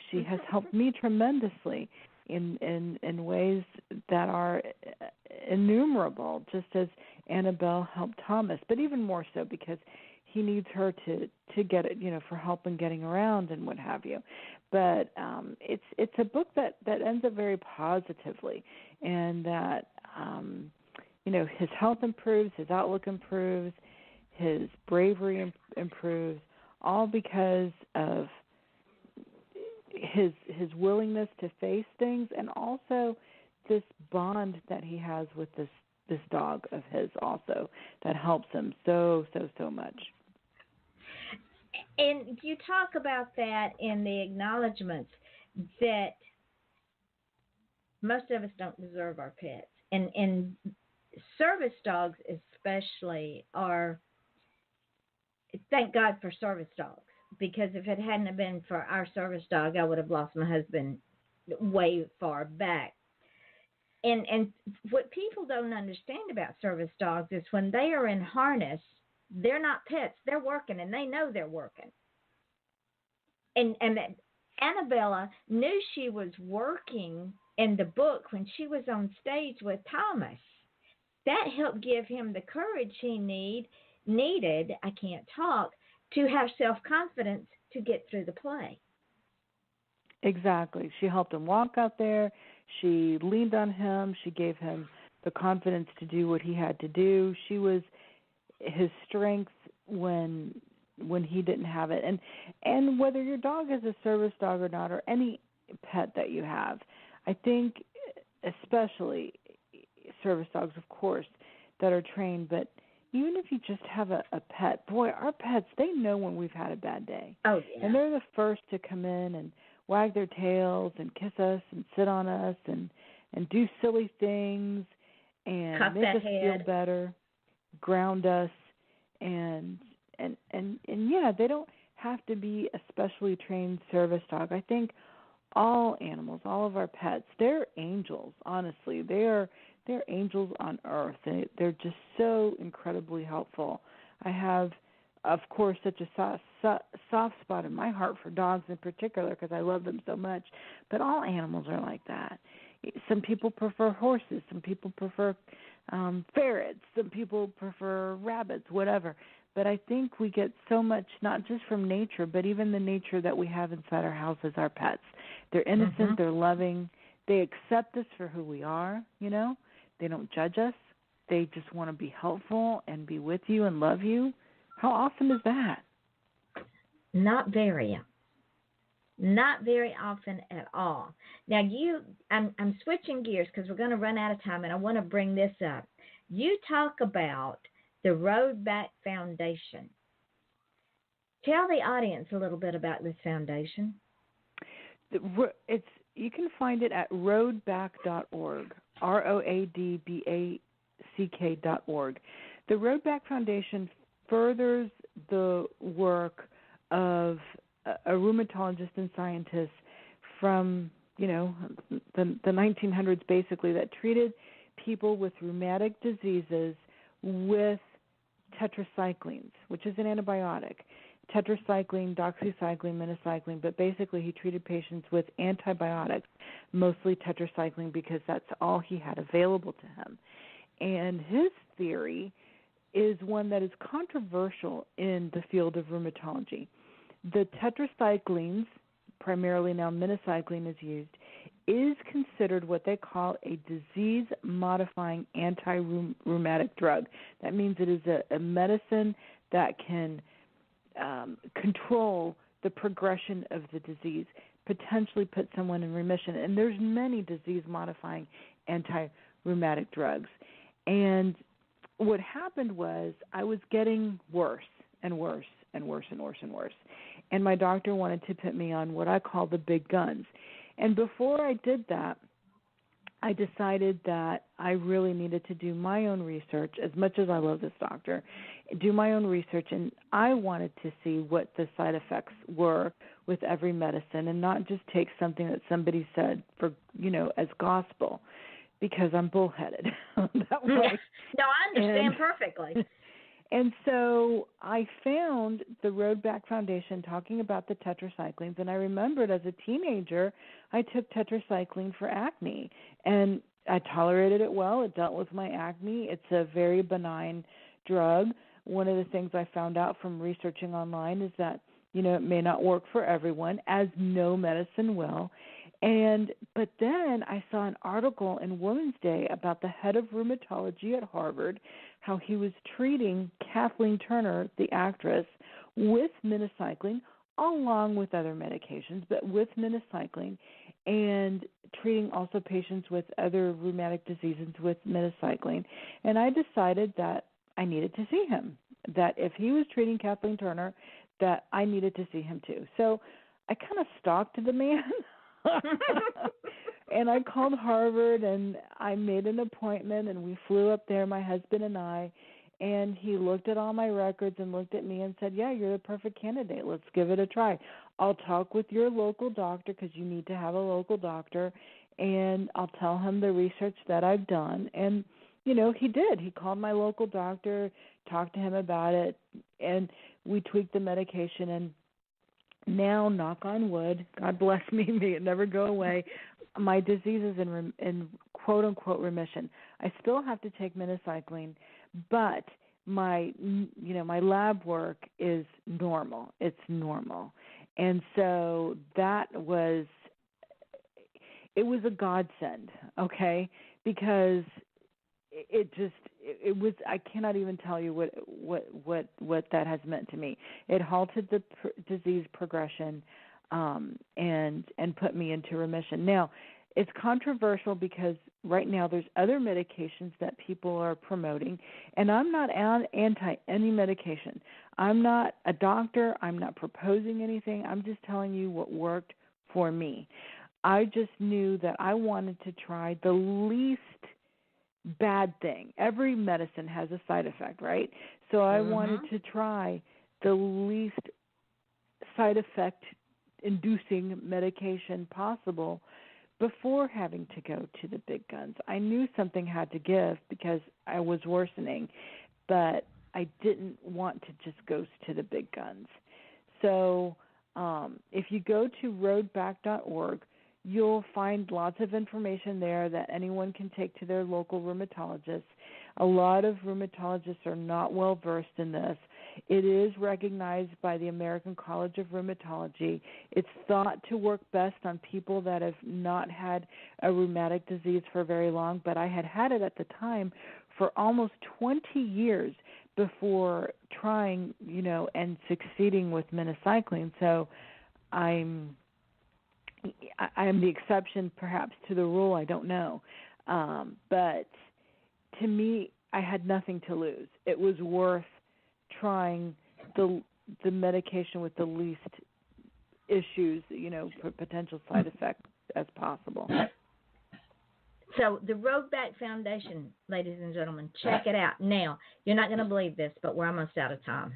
She has helped me tremendously in ways that are innumerable, just as Annabelle helped Thomas, but even more so because he needs her to get it, for help in getting around and what have you. But it's a book that ends up very positively, and that his health improves, his outlook improves, his bravery improves, all because of his willingness to face things, and also this bond that he has with this dog of his also that helps him so much. And you talk about that in the acknowledgments, that most of us don't deserve our pets. And service dogs especially are, thank God for service dogs, because if it hadn't been for our service dog, I would have lost my husband way far back. And what people don't understand about service dogs is when they are in harness, they're not pets. They're working, and they know they're working. And Annabella knew she was working in the book when she was on stage with Thomas. That helped give him the courage he needed, I can't talk, to have self-confidence to get through the play. Exactly. She helped him walk out there. She leaned on him. She gave him the confidence to do what he had to do. She was his strength when he didn't have it. And whether your dog is a service dog or not, or any pet that you have, I think especially service dogs, of course, that are trained, but even if you just have a pet, boy, our pets, they know when we've had a bad day. Oh, yeah. And they're the first to come in and wag their tails and kiss us and sit on us and do silly things and Cuff make us head. feel better, ground us, and yeah, they don't have to be a specially trained service dog. I think all animals, all of our pets, they're angels, honestly. They're angels on earth. They're just so incredibly helpful. I have, of course, such a soft spot in my heart for dogs in particular because I love them so much. But all animals are like that. Some people prefer horses. Some people prefer ferrets. Some people prefer rabbits, whatever. But I think we get so much, not just from nature, but even the nature that we have inside our house as our pets. They're innocent, they're loving, they accept us for who we are, you know. They don't judge us. They just want to be helpful and be with you and love you. How awesome is that? Not very often at all. Now, I'm switching gears because we're going to run out of time, and I want to bring this up. You talk about the Road Back Foundation. Tell the audience a little bit about this foundation. You can find it at roadback.org, ROADBACK.org. The Road Back Foundation furthers the work of a rheumatologist and scientist from, the 1900s basically, that treated people with rheumatic diseases with tetracyclines, which is an antibiotic. Tetracycline, doxycycline, minocycline, but basically he treated patients with antibiotics, mostly tetracycline, because that's all he had available to him. And his theory is one that is controversial in the field of rheumatology. The tetracyclines, primarily now minocycline is used, is considered what they call a disease-modifying anti-rheumatic drug. That means it is a medicine that can control the progression of the disease, potentially put someone in remission. And there's many disease-modifying anti-rheumatic drugs. And what happened was I was getting worse and worse and worse and worse and worse. And my doctor wanted to put me on what I call the big guns. And before I did that, I decided that I really needed to do my own research, as much as I love this doctor, do my own research, and I wanted to see what the side effects were with every medicine and not just take something that somebody said for, as gospel, because I'm bullheaded that way. No, I understand perfectly. And so I found the Road Back Foundation talking about the tetracyclines, and I remembered as a teenager I took tetracycline for acne, and I tolerated it well. It dealt with my acne. It's a very benign drug. One of the things I found out from researching online is that, it may not work for everyone, as no medicine will. But then I saw an article in Women's Day about the head of rheumatology at Harvard, how he was treating Kathleen Turner, the actress, with minocycline, along with other medications, but with minocycline, and treating also patients with other rheumatic diseases with minocycline. And I decided that I needed to see him, that if he was treating Kathleen Turner, that I needed to see him too. So I kind of stalked the man. And I called Harvard, and I made an appointment, and we flew up there, my husband and I, and he looked at all my records and looked at me and said, yeah, you're the perfect candidate. Let's give it a try. I'll talk with your local doctor, because you need to have a local doctor, and I'll tell him the research that I've done. And, he did. He called my local doctor, talked to him about it, and we tweaked the medication, and now, knock on wood, God bless me, may it never go away, my disease is in quote-unquote remission. I still have to take minocycline, but my lab work is normal. It's normal. And so it was a godsend, okay, because it was, I cannot even tell you what that has meant to me. It halted the disease progression and put me into remission. Now, it's controversial because right now there's other medications that people are promoting, and I'm not anti any medication. I'm not a doctor. I'm not proposing anything. I'm just telling you what worked for me. I just knew that I wanted to try the least bad thing. Every medicine has a side effect, right? So I wanted to try the least side effect inducing medication possible before having to go to the big guns. I knew something had to give because I was worsening, but I didn't want to just go to the big guns. So if you go to roadback.org, you'll find lots of information there that anyone can take to their local rheumatologist. A lot of rheumatologists are not well versed in this, It is recognized by the American College of Rheumatology. It's thought to work best on people that have not had a rheumatic disease for very long, but I had it at the time for almost 20 years before trying, and succeeding with minocycline. So I am the exception perhaps to the rule, I don't know. But to me, I had nothing to lose. It was worth trying the medication with the least issues, potential side effects as possible. So the Roadback Foundation, ladies and gentlemen, check it out. Now, you're not going to believe this, but we're almost out of time.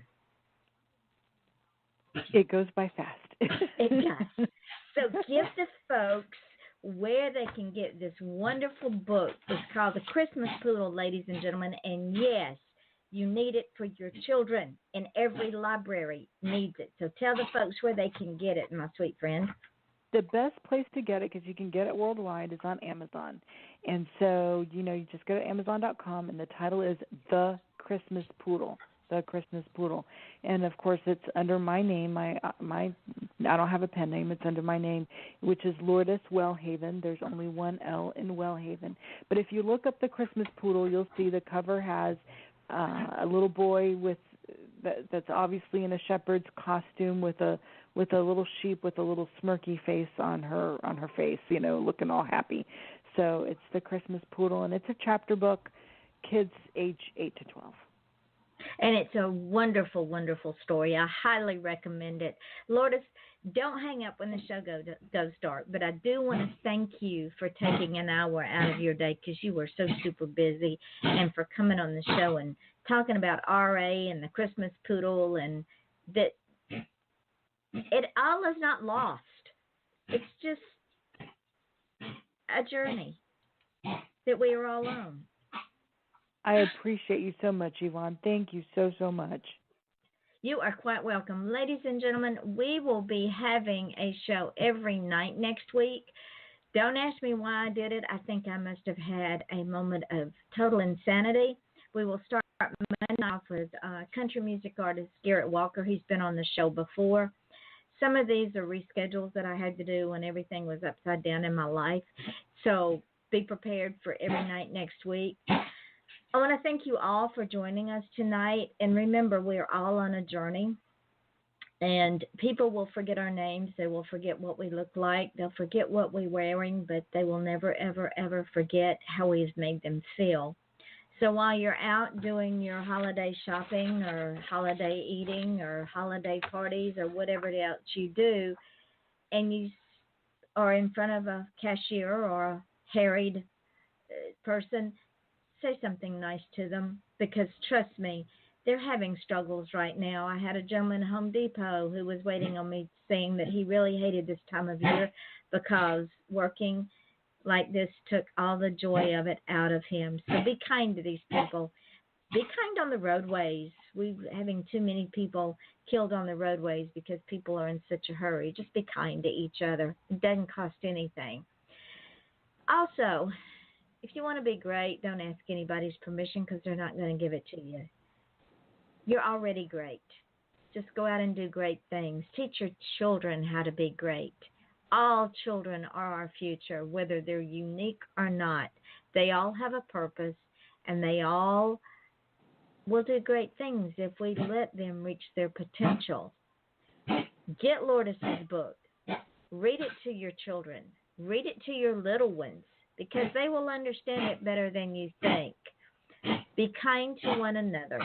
It goes by fast. It does. So give the folks where they can get this wonderful book. It's called The Christmas Poodle, ladies and gentlemen. And yes, you need it for your children, and every library needs it. So tell the folks where they can get it, my sweet friend. The best place to get it, because you can get it worldwide, is on Amazon. And so, you just go to Amazon.com, and the title is The Christmas Poodle. The Christmas Poodle. And, of course, it's under my name. I don't have a pen name. It's under my name, which is Lourdes Welhaven. There's only one L in Welhaven. But if you look up The Christmas Poodle, you'll see the cover has a little boy that's obviously in a shepherd's costume with a little sheep with a little smirky face on her face, looking all happy. So it's The Christmas Poodle, and it's a chapter book, kids age 8 to 12. And it's a wonderful, wonderful story. I highly recommend it. Lourdes, don't hang up when the show goes dark, but I do want to thank you for taking an hour out of your day, because you were so super busy, and for coming on the show and talking about RA and the Christmas Poodle, and that it all is not lost. It's just a journey that we are all on. I appreciate you so much, Yvonne. Thank you so, so much. You are quite welcome. Ladies and gentlemen, we will be having a show every night next week. Don't ask me why I did it. I think I must have had a moment of total insanity. We will start Monday off with country music artist Garrett Walker. He's been on the show before. Some of these are reschedules that I had to do when everything was upside down in my life. So be prepared for every night next week. I want to thank you all for joining us tonight. And remember, we are all on a journey. And people will forget our names. They will forget what we look like. They'll forget what we're wearing, but they will never, ever, ever forget how we've made them feel. So while you're out doing your holiday shopping or holiday eating or holiday parties or whatever else you do, and you are in front of a cashier or a harried person, say something nice to them, because trust me, they're having struggles right now. I had a gentleman at Home Depot who was waiting on me, saying that he really hated this time of year because working like this took all the joy of it out of him. So be kind to these people. Be kind on the roadways. We're having too many people killed on the roadways because people are in such a hurry. Just be kind to each other. It doesn't cost anything. Also, if you want to be great, don't ask anybody's permission, because they're not going to give it to you. You're already great. Just go out and do great things. Teach your children how to be great. All children are our future, whether they're unique or not. They all have a purpose, and they all will do great things if we let them reach their potential. Get Lourdes' book. Read it to your children. Read it to your little ones, because they will understand it better than you think. Be kind to one another.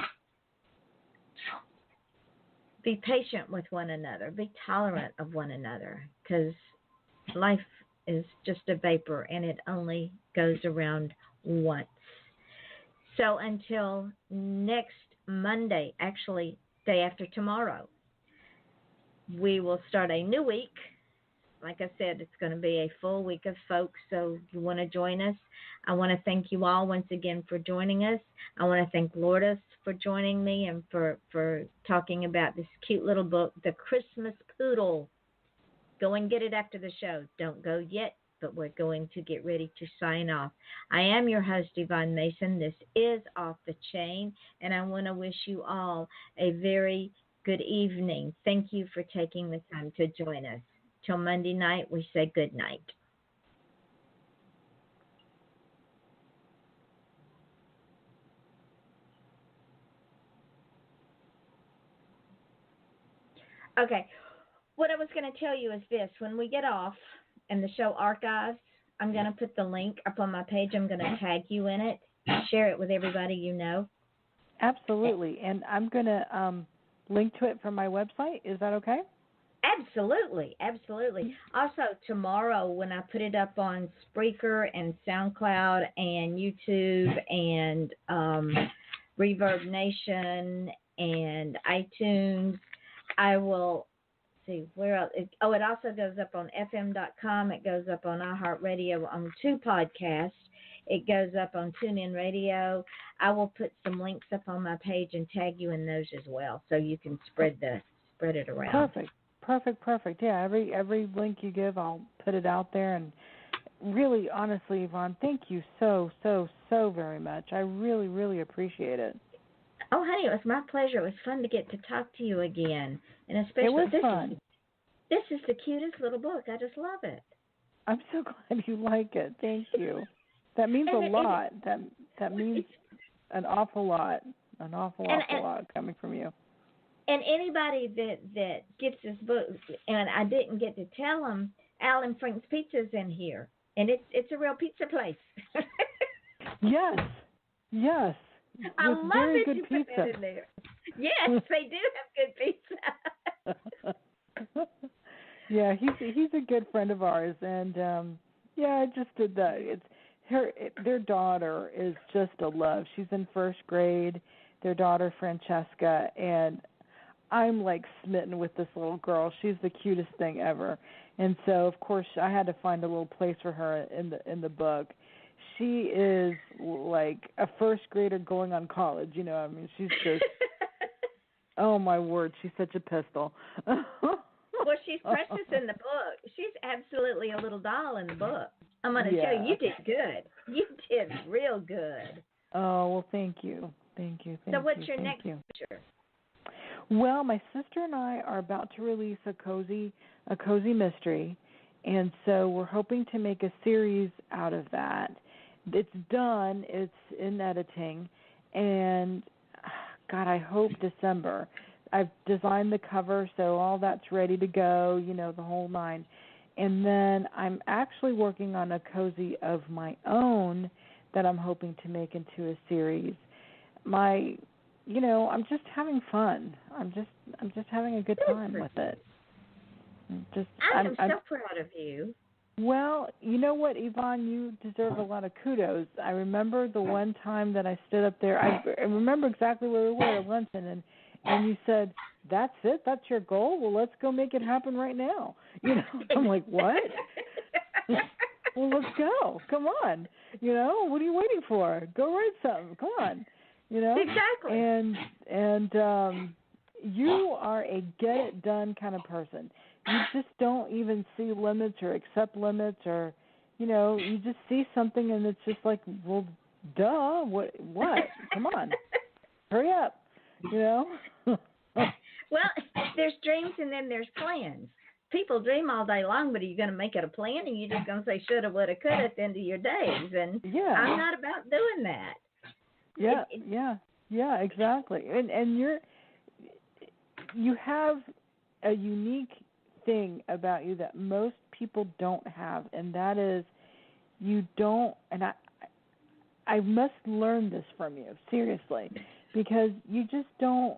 Be patient with one another. Be tolerant of one another, because life is just a vapor, and it only goes around once. So until next Monday, actually day after tomorrow, we will start a new week. Like I said, it's going to be a full week of folks, so if you want to join us, I want to thank you all once again for joining us. I want to thank Lourdes for joining me and for talking about this cute little book, The Christmas Poodle. Go and get it after the show. Don't go yet. but we're going to get ready to sign off. I am your host, Yvonne Mason. This is Off the Chain, and I want to wish you all a very good evening. Thank you for taking the time to join us. Till Monday night, we say good night. Okay, what I was going to tell you is this. When we get off and the show archives, I'm going to put the link up on my page. I'm going to tag you in it, share it with everybody you know. Absolutely, and I'm going to link to it from my website. Is that okay? Absolutely, absolutely. Also, tomorrow when I put it up on Spreaker and SoundCloud and YouTube and Reverb Nation and iTunes, I will see where else. It also goes up on FM.com. It goes up on iHeartRadio on 2 podcasts. It goes up on TuneIn Radio. I will put some links up on my page and tag you in those as well, so you can spread it around. Perfect. Yeah, every link you give, I'll put it out there. And really, honestly, Yvonne, thank you so very much. I really appreciate it. Oh, honey, it was my pleasure. It was fun to get to talk to you again. And especially it was fun. This is the cutest little book. I just love it. I'm so glad you like it. Thank you. That means a lot. That means an awful lot. An awful lot coming from you. And anybody that gets this book, and I didn't get to tell them, Alan Frank's Pizza's in here. And it's a real pizza place. Yes. I With love very it. good You pizza. put that in there. Yes, they do have good pizza. Yeah, he's a good friend of ours, and I just did that. Their daughter is just a love. She's in 1st grade. Their daughter Francesca, and I'm like smitten with this little girl. She's the cutest thing ever, and so of course I had to find a little place for her in the book. She is like a 1st grader going on college. You know, I mean, she's just, oh my word, she's such a pistol. Well, she's precious in the book. She's absolutely a little doll in the book. I'm going to tell you, you did good. You did real good. Oh, well, thank you. So what's your next picture? Well, my sister and I are about to release a cozy mystery, and so we're hoping to make a series out of that. It's done. It's in editing, and God, I hope December. I've designed the cover, so all that's ready to go, you know, the whole 9. And then I'm actually working on a cozy of my own that I'm hoping to make into a series. I'm just having fun. I'm just having a good time with it. I'm so proud of you. Well, you know what, Yvonne, you deserve a lot of kudos. I remember the one time that I stood up there. I remember exactly where we were at luncheon, and you said, "That's it? That's your goal? Well, let's go make it happen right now." You know, I'm like, "What?" Well, let's go. Come on. You know, what are you waiting for? Go write something. Come on. You know? Exactly. And you are a get-it-done kind of person. You just don't even see limits or accept limits or, you know, you just see something and it's just like, well, duh, what? Come on. Hurry up, you know? Well, there's dreams and then there's plans. People dream all day long, but are you going to make it a plan, or are you just going to say shoulda, woulda, coulda at the end of your days? And I'm not about doing that. Yeah, exactly. And you have a unique thing about you that most people don't have, and that is you don't. And I must learn this from you, seriously, because you just don't.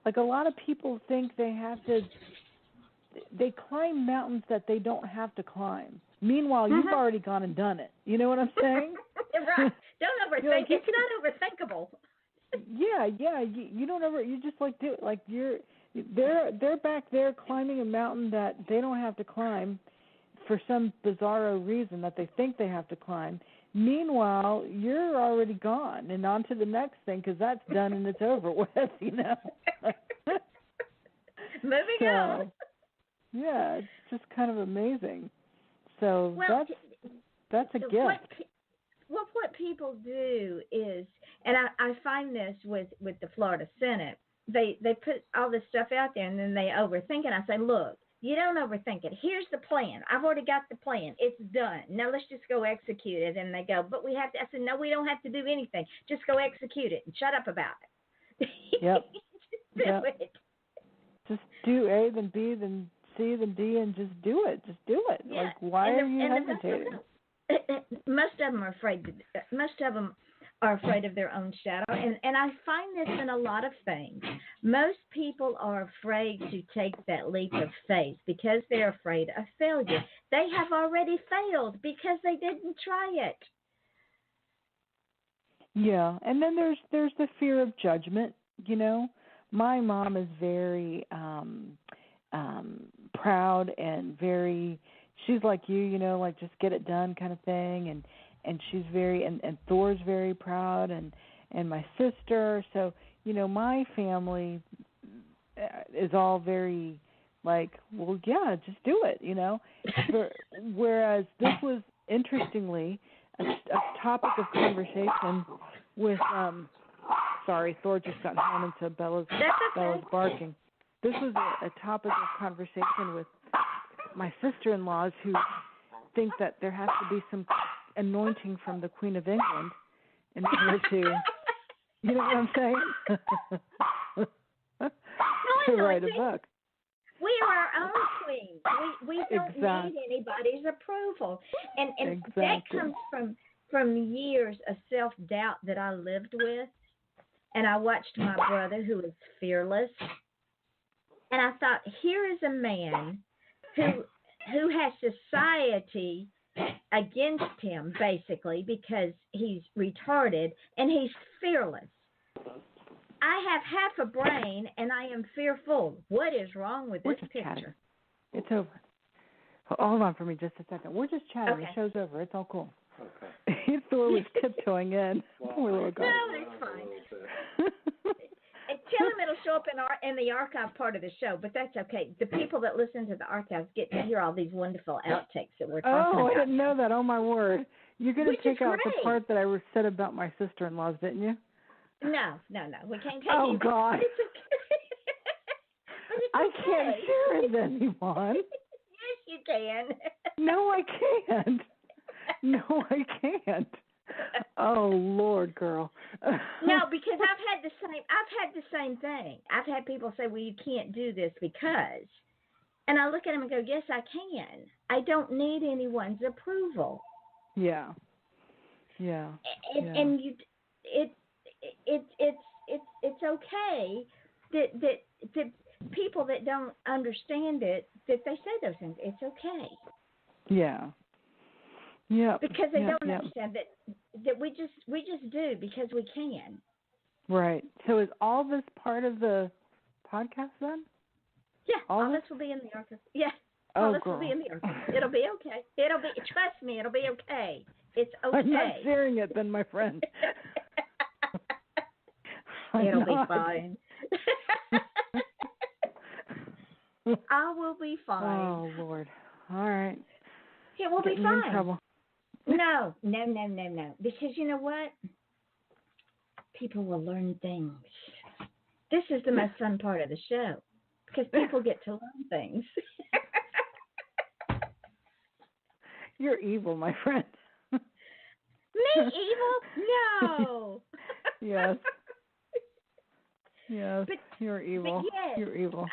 Like a lot of people think they have to. They climb mountains that they don't have to climb. Meanwhile, you've already gone and done it. You know what I'm saying? Right. Don't overthink. It's not overthinkable. Yeah. You don't ever. You just like do it. Like they're back there climbing a mountain that they don't have to climb for some bizarro reason that they think they have to climb. Meanwhile, you're already gone and on to the next thing because that's done and it's over with. You know. Moving on. Yeah, it's just kind of amazing. So that's a gift. What people do is, and I find this with the Florida Senate, they put all this stuff out there and then they overthink it. I say, look, you don't overthink it. Here's the plan. I've already got the plan. It's done. Now let's just go execute it. And they go, but we have to. I said, no, we don't have to do anything. Just go execute it and shut up about it. Yep. Just do it. Just do A, then B, then C, then D, and just do it. Just do it. Yeah. Like, why are you hesitating? Most of them are afraid. Most of them are afraid of their own shadow, and I find this in a lot of things. Most people are afraid to take that leap of faith because they're afraid of failure. They have already failed because they didn't try it. Yeah, and then there's the fear of judgment. You know, my mom is very proud and very. She's like you, you know, like just get it done kind of thing, and she's very and Thor's very proud and my sister. So, you know, my family is all very like, well, yeah, just do it, you know. Whereas this was interestingly a topic of conversation with sorry, Thor just got home into Bella's barking. This was a topic of conversation with my sister-in-laws who think that there has to be some anointing from the Queen of England in order to, you know what I'm saying? To write a book. We are our own queen. We don't need anybody's approval, and that comes from years of self-doubt that I lived with, and I watched my brother who is fearless, and I thought, here is a man who has society against him, basically, because he's retarded and he's fearless. I have half a brain and I am fearful. What is wrong with this picture? Chatting. It's over. Hold on for me just a second. We're just chatting. Okay. The show's over. It's all cool. Okay. Thor was tiptoeing in. Poor little guy. No, that's fine. And tell him it'll show up in the archive part of the show, but that's okay. The people that listen to the archives get to hear all these wonderful outtakes that we're talking about. Oh, I didn't know that. Oh, my word. You're going to take out the part that I said about my sister-in-laws, didn't you? No. We can't take Oh, God. It's okay. I can't share it with anyone. Yes, you can. No, I can't. No, I can't. Oh, Lord, girl. No, because I've had the same thing. I've had people say, well, you can't do this because. And I look at them and go, yes, I can. I don't need anyone's approval. Yeah. And it's okay that people that don't understand it, that they say those things. It's okay. Yeah. Yeah. Because they don't understand that we just do because we can. Right. So is all this part of the podcast then? Yeah. All this will be in the archive. Yeah. All this will be in the archive. It'll be okay. Trust me, it'll be okay. It's okay. I'm not sharing it then, my friend. It'll be fine. I will be fine. Oh, Lord. All right. It will be Getting fine. in trouble. No. Because you know what? People will learn things. This is the most fun part of the show because people get to learn things. You're evil, my friend. Me evil? No. Yes. But, you're evil. But yes, you're evil.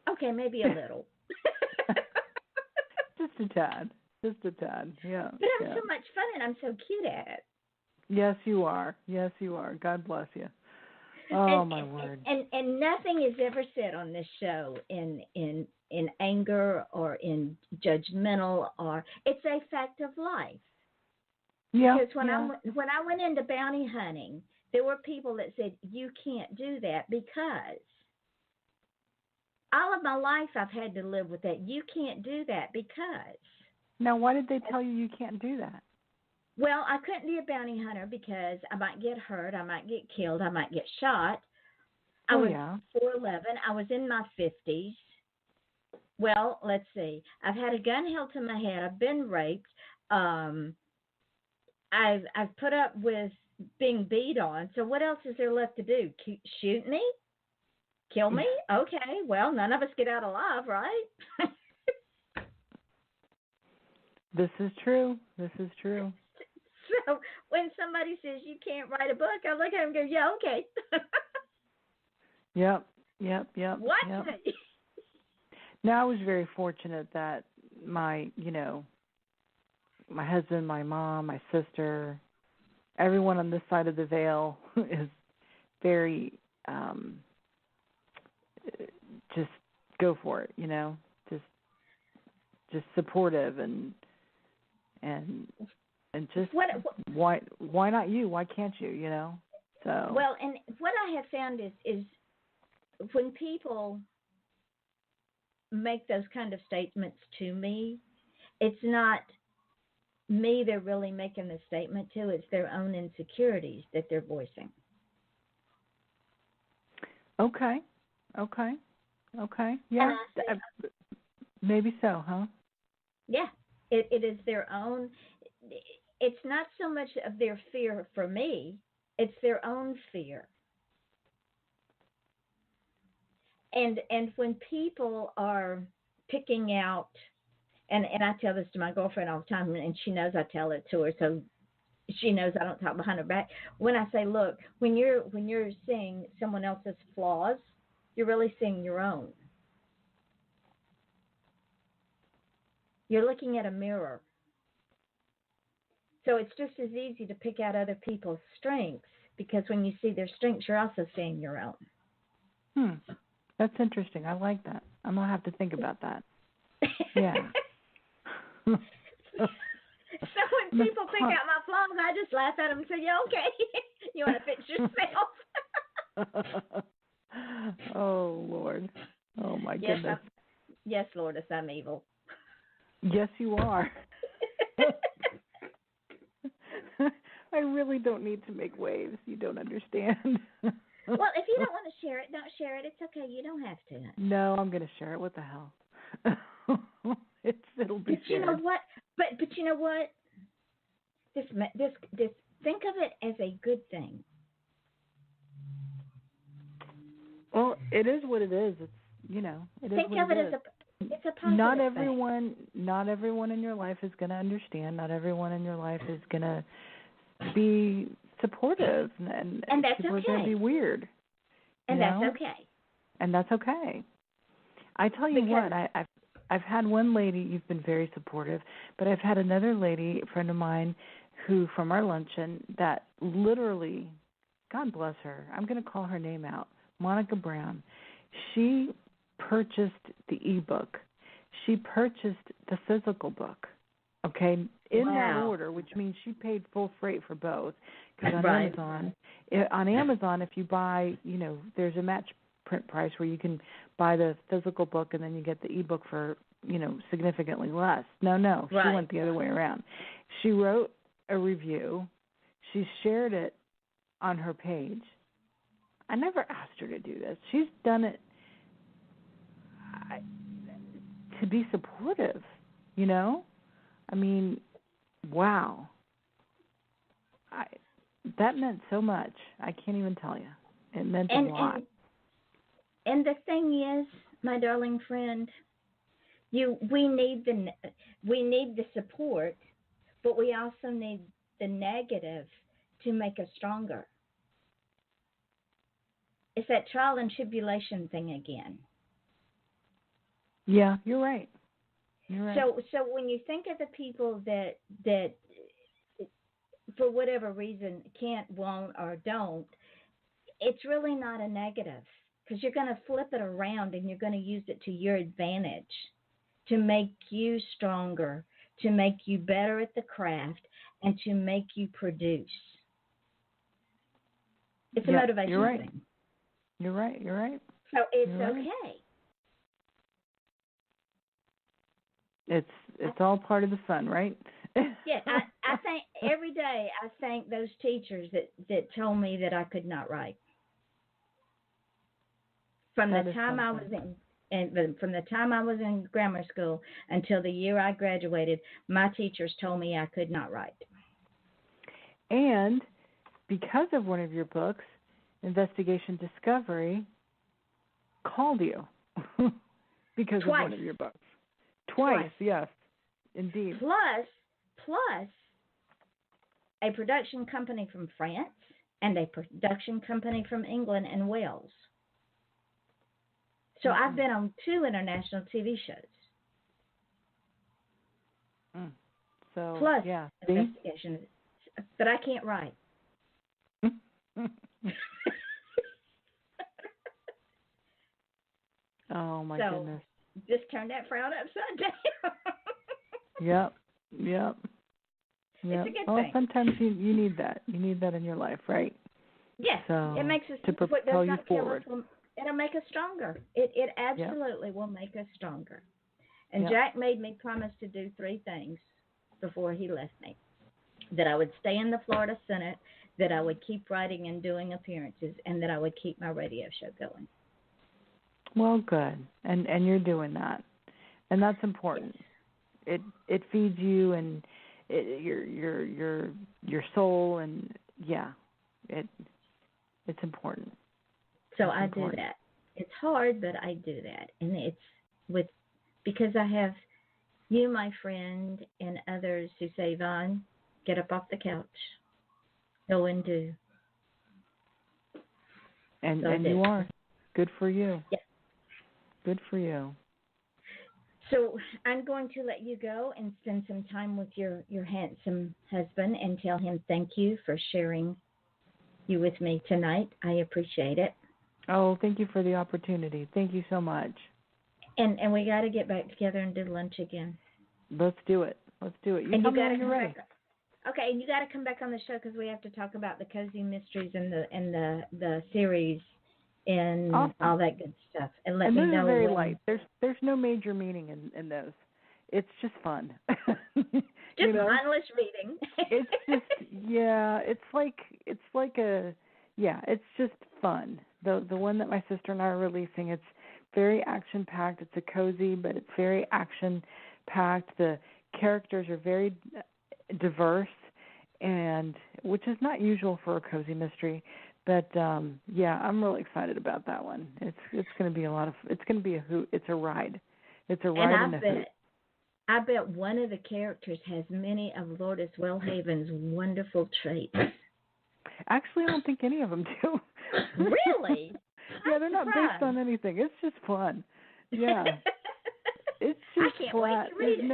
Okay, maybe a little. Just a tad. Yeah. But I'm so much fun and I'm so cute at it. Yes, you are. God bless you. Oh, my word. And nothing is ever said on this show in anger or in judgmental or it's a fact of life. Yeah. Because when I went into bounty hunting, there were people that said you can't do that because all of my life I've had to live with that. You can't do that because. Now, why did they tell you can't do that? Well, I couldn't be a bounty hunter because I might get hurt, I might get killed, I might get shot. I was 4'11". I was in my 50s Well, let's see. I've had a gun held to my head. I've been raped. I've put up with being beat on. So what else is there left to do? Shoot me? Kill me? Okay. Well, none of us get out alive, right? This is true. This is true. So when somebody says you can't write a book, I look at them and go, yeah, okay. Yep. What? Yep. Now, I was very fortunate that my husband, my mom, my sister, everyone on this side of the veil is very just go for it, just supportive and just why not you? Why can't you? So well, and what I have found is when people make those kind of statements to me, it's not me they're really making the statement to, it's their own insecurities that they're voicing. Okay. Yeah. Maybe so, huh? Yeah. It is their own. It's not so much of their fear for me, it's their own fear. And when people are picking out, and I tell this to my girlfriend all the time, and she knows I tell it to her, so she knows I don't talk behind her back. When I say, look, when you're seeing someone else's flaws, you're really seeing your own. You're looking at a mirror. So it's just as easy to pick out other people's strengths, because when you see their strengths, you're also seeing your own. That's interesting. I like that. I'm going to have to think about that. Yeah. So when people pick out my flaws, I just laugh at them and say, yeah, okay. You want to fix yourself? Oh, Lord. Oh, my goodness. Yes, Lourdes, I'm evil. Yes, you are. I really don't need to make waves. You don't understand. Well, if you don't want to share it, don't share it. It's okay. You don't have to. No, I'm going to share it. What the hell? It'll be shared. You know what? But you know what? This think of it as a good thing. Well, it is what it is. It's it is think what of it as it's a positive not thing. everyone in your life is going to understand. Not everyone in your life is going to be supportive, and that's people okay. are going to be weird. And that's okay. And that's okay. I tell you what, I've had one lady, you've been very supportive, but I've had another lady, a friend of mine, who from our luncheon, that literally, God bless her, I'm going to call her name out, Monica Brown. She purchased the ebook. She purchased the physical book, okay, in that order, which means she paid full freight for both. Because on Amazon, if you buy, there's a match print price where you can buy the physical book and then you get the ebook for, significantly less. No, she went the other way around. She wrote a review. She shared it on her page. I never asked her to do this. She's done it to be supportive, I mean, wow. That meant so much. I can't even tell you. It meant a lot. And the thing is, my darling friend, we need the support, but we also need the negative to make us stronger. It's that trial and tribulation thing again. Yeah, you're right. So when you think of the people that for whatever reason can't, won't, or don't, it's really not a negative, because you're going to flip it around and you're going to use it to your advantage to make you stronger, to make you better at the craft, and to make you produce. It's a motivation thing. You're right. So it's okay. It's all part of the fun, right? Yeah, I think every day I thank those teachers that told me that I could not write. From the time I was and from the time I was in grammar school until the year I graduated, my teachers told me I could not write. And because of one of your books, Investigation Discovery called you because Twice. of one of your books. Twice, yes, indeed. Plus, a production company from France and a production company from England and Wales. So I've been on 2 international TV shows. So, Plus, yeah. investigation. But I can't write. Oh, my goodness. Just turn that frown upside down. Yep. It's a good well, thing. sometimes you need that. You need that in your life, right? Yes, so, it makes us to propel you forward. It'll make us stronger. It absolutely will make us stronger. And Jack made me promise to do 3 things before he left me. That I would stay in the Florida Senate, that I would keep writing and doing appearances, and that I would keep my radio show going. Well, good. And you're doing that. And that's important. Yes. It feeds you and your soul, and it's important. So I do that. It's hard, but I do that. And it's because I have you, my friend, and others who say, Vaughn, get up off the couch. Go and do. And you are. Good for you. Yeah. Good for you. So I'm going to let you go and spend some time with your handsome husband and tell him thank you for sharing you with me tonight. I appreciate it. Oh, thank you for the opportunity. Thank you so much. And we got to get back together and do lunch again. Let's do it. You tell me when you're ready. Okay, and you got to come back on the show because we have to talk about the cozy mysteries and the series and all that good stuff. And let me know. Those are very light. There's no major meaning in those. It's just fun. Just mindless reading. It's just it's just fun. The one that my sister and I are releasing, it's very action packed. It's a cozy, but it's very action packed. The characters are very diverse, and which is not usual for a cozy mystery. But I'm really excited about that one. It's going to be it's going to be a hoot. It's a ride. It's a ride and a hoot. I bet one of the characters has many of Lourdes Welhaven's wonderful traits. Actually, I don't think any of them do. Really? Yeah, they're not based on anything. It's just fun. Yeah. It's just I can't flat. wait to read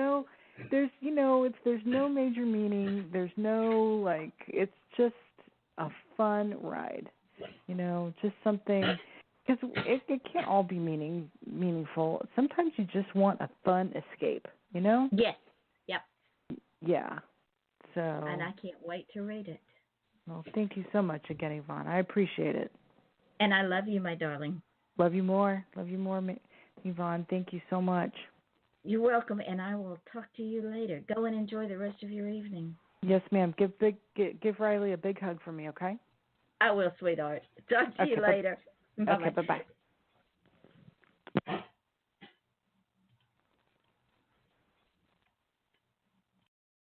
it. There's no major meaning. There's no it's just a fun ride. Just something, because it can't all be meaningful. Sometimes you just want a fun escape. Yes. Yep. Yeah. So. And I can't wait to read it. Well, thank you so much again, Yvonne. I appreciate it. And I love you, my darling. Love you more, Yvonne. Thank you so much. You're welcome, and I will talk to you later. Go and enjoy the rest of your evening. Yes, ma'am. Give Riley a big hug for me, okay? I will, sweetheart. Talk to you later. Bye-bye. Okay, bye-bye.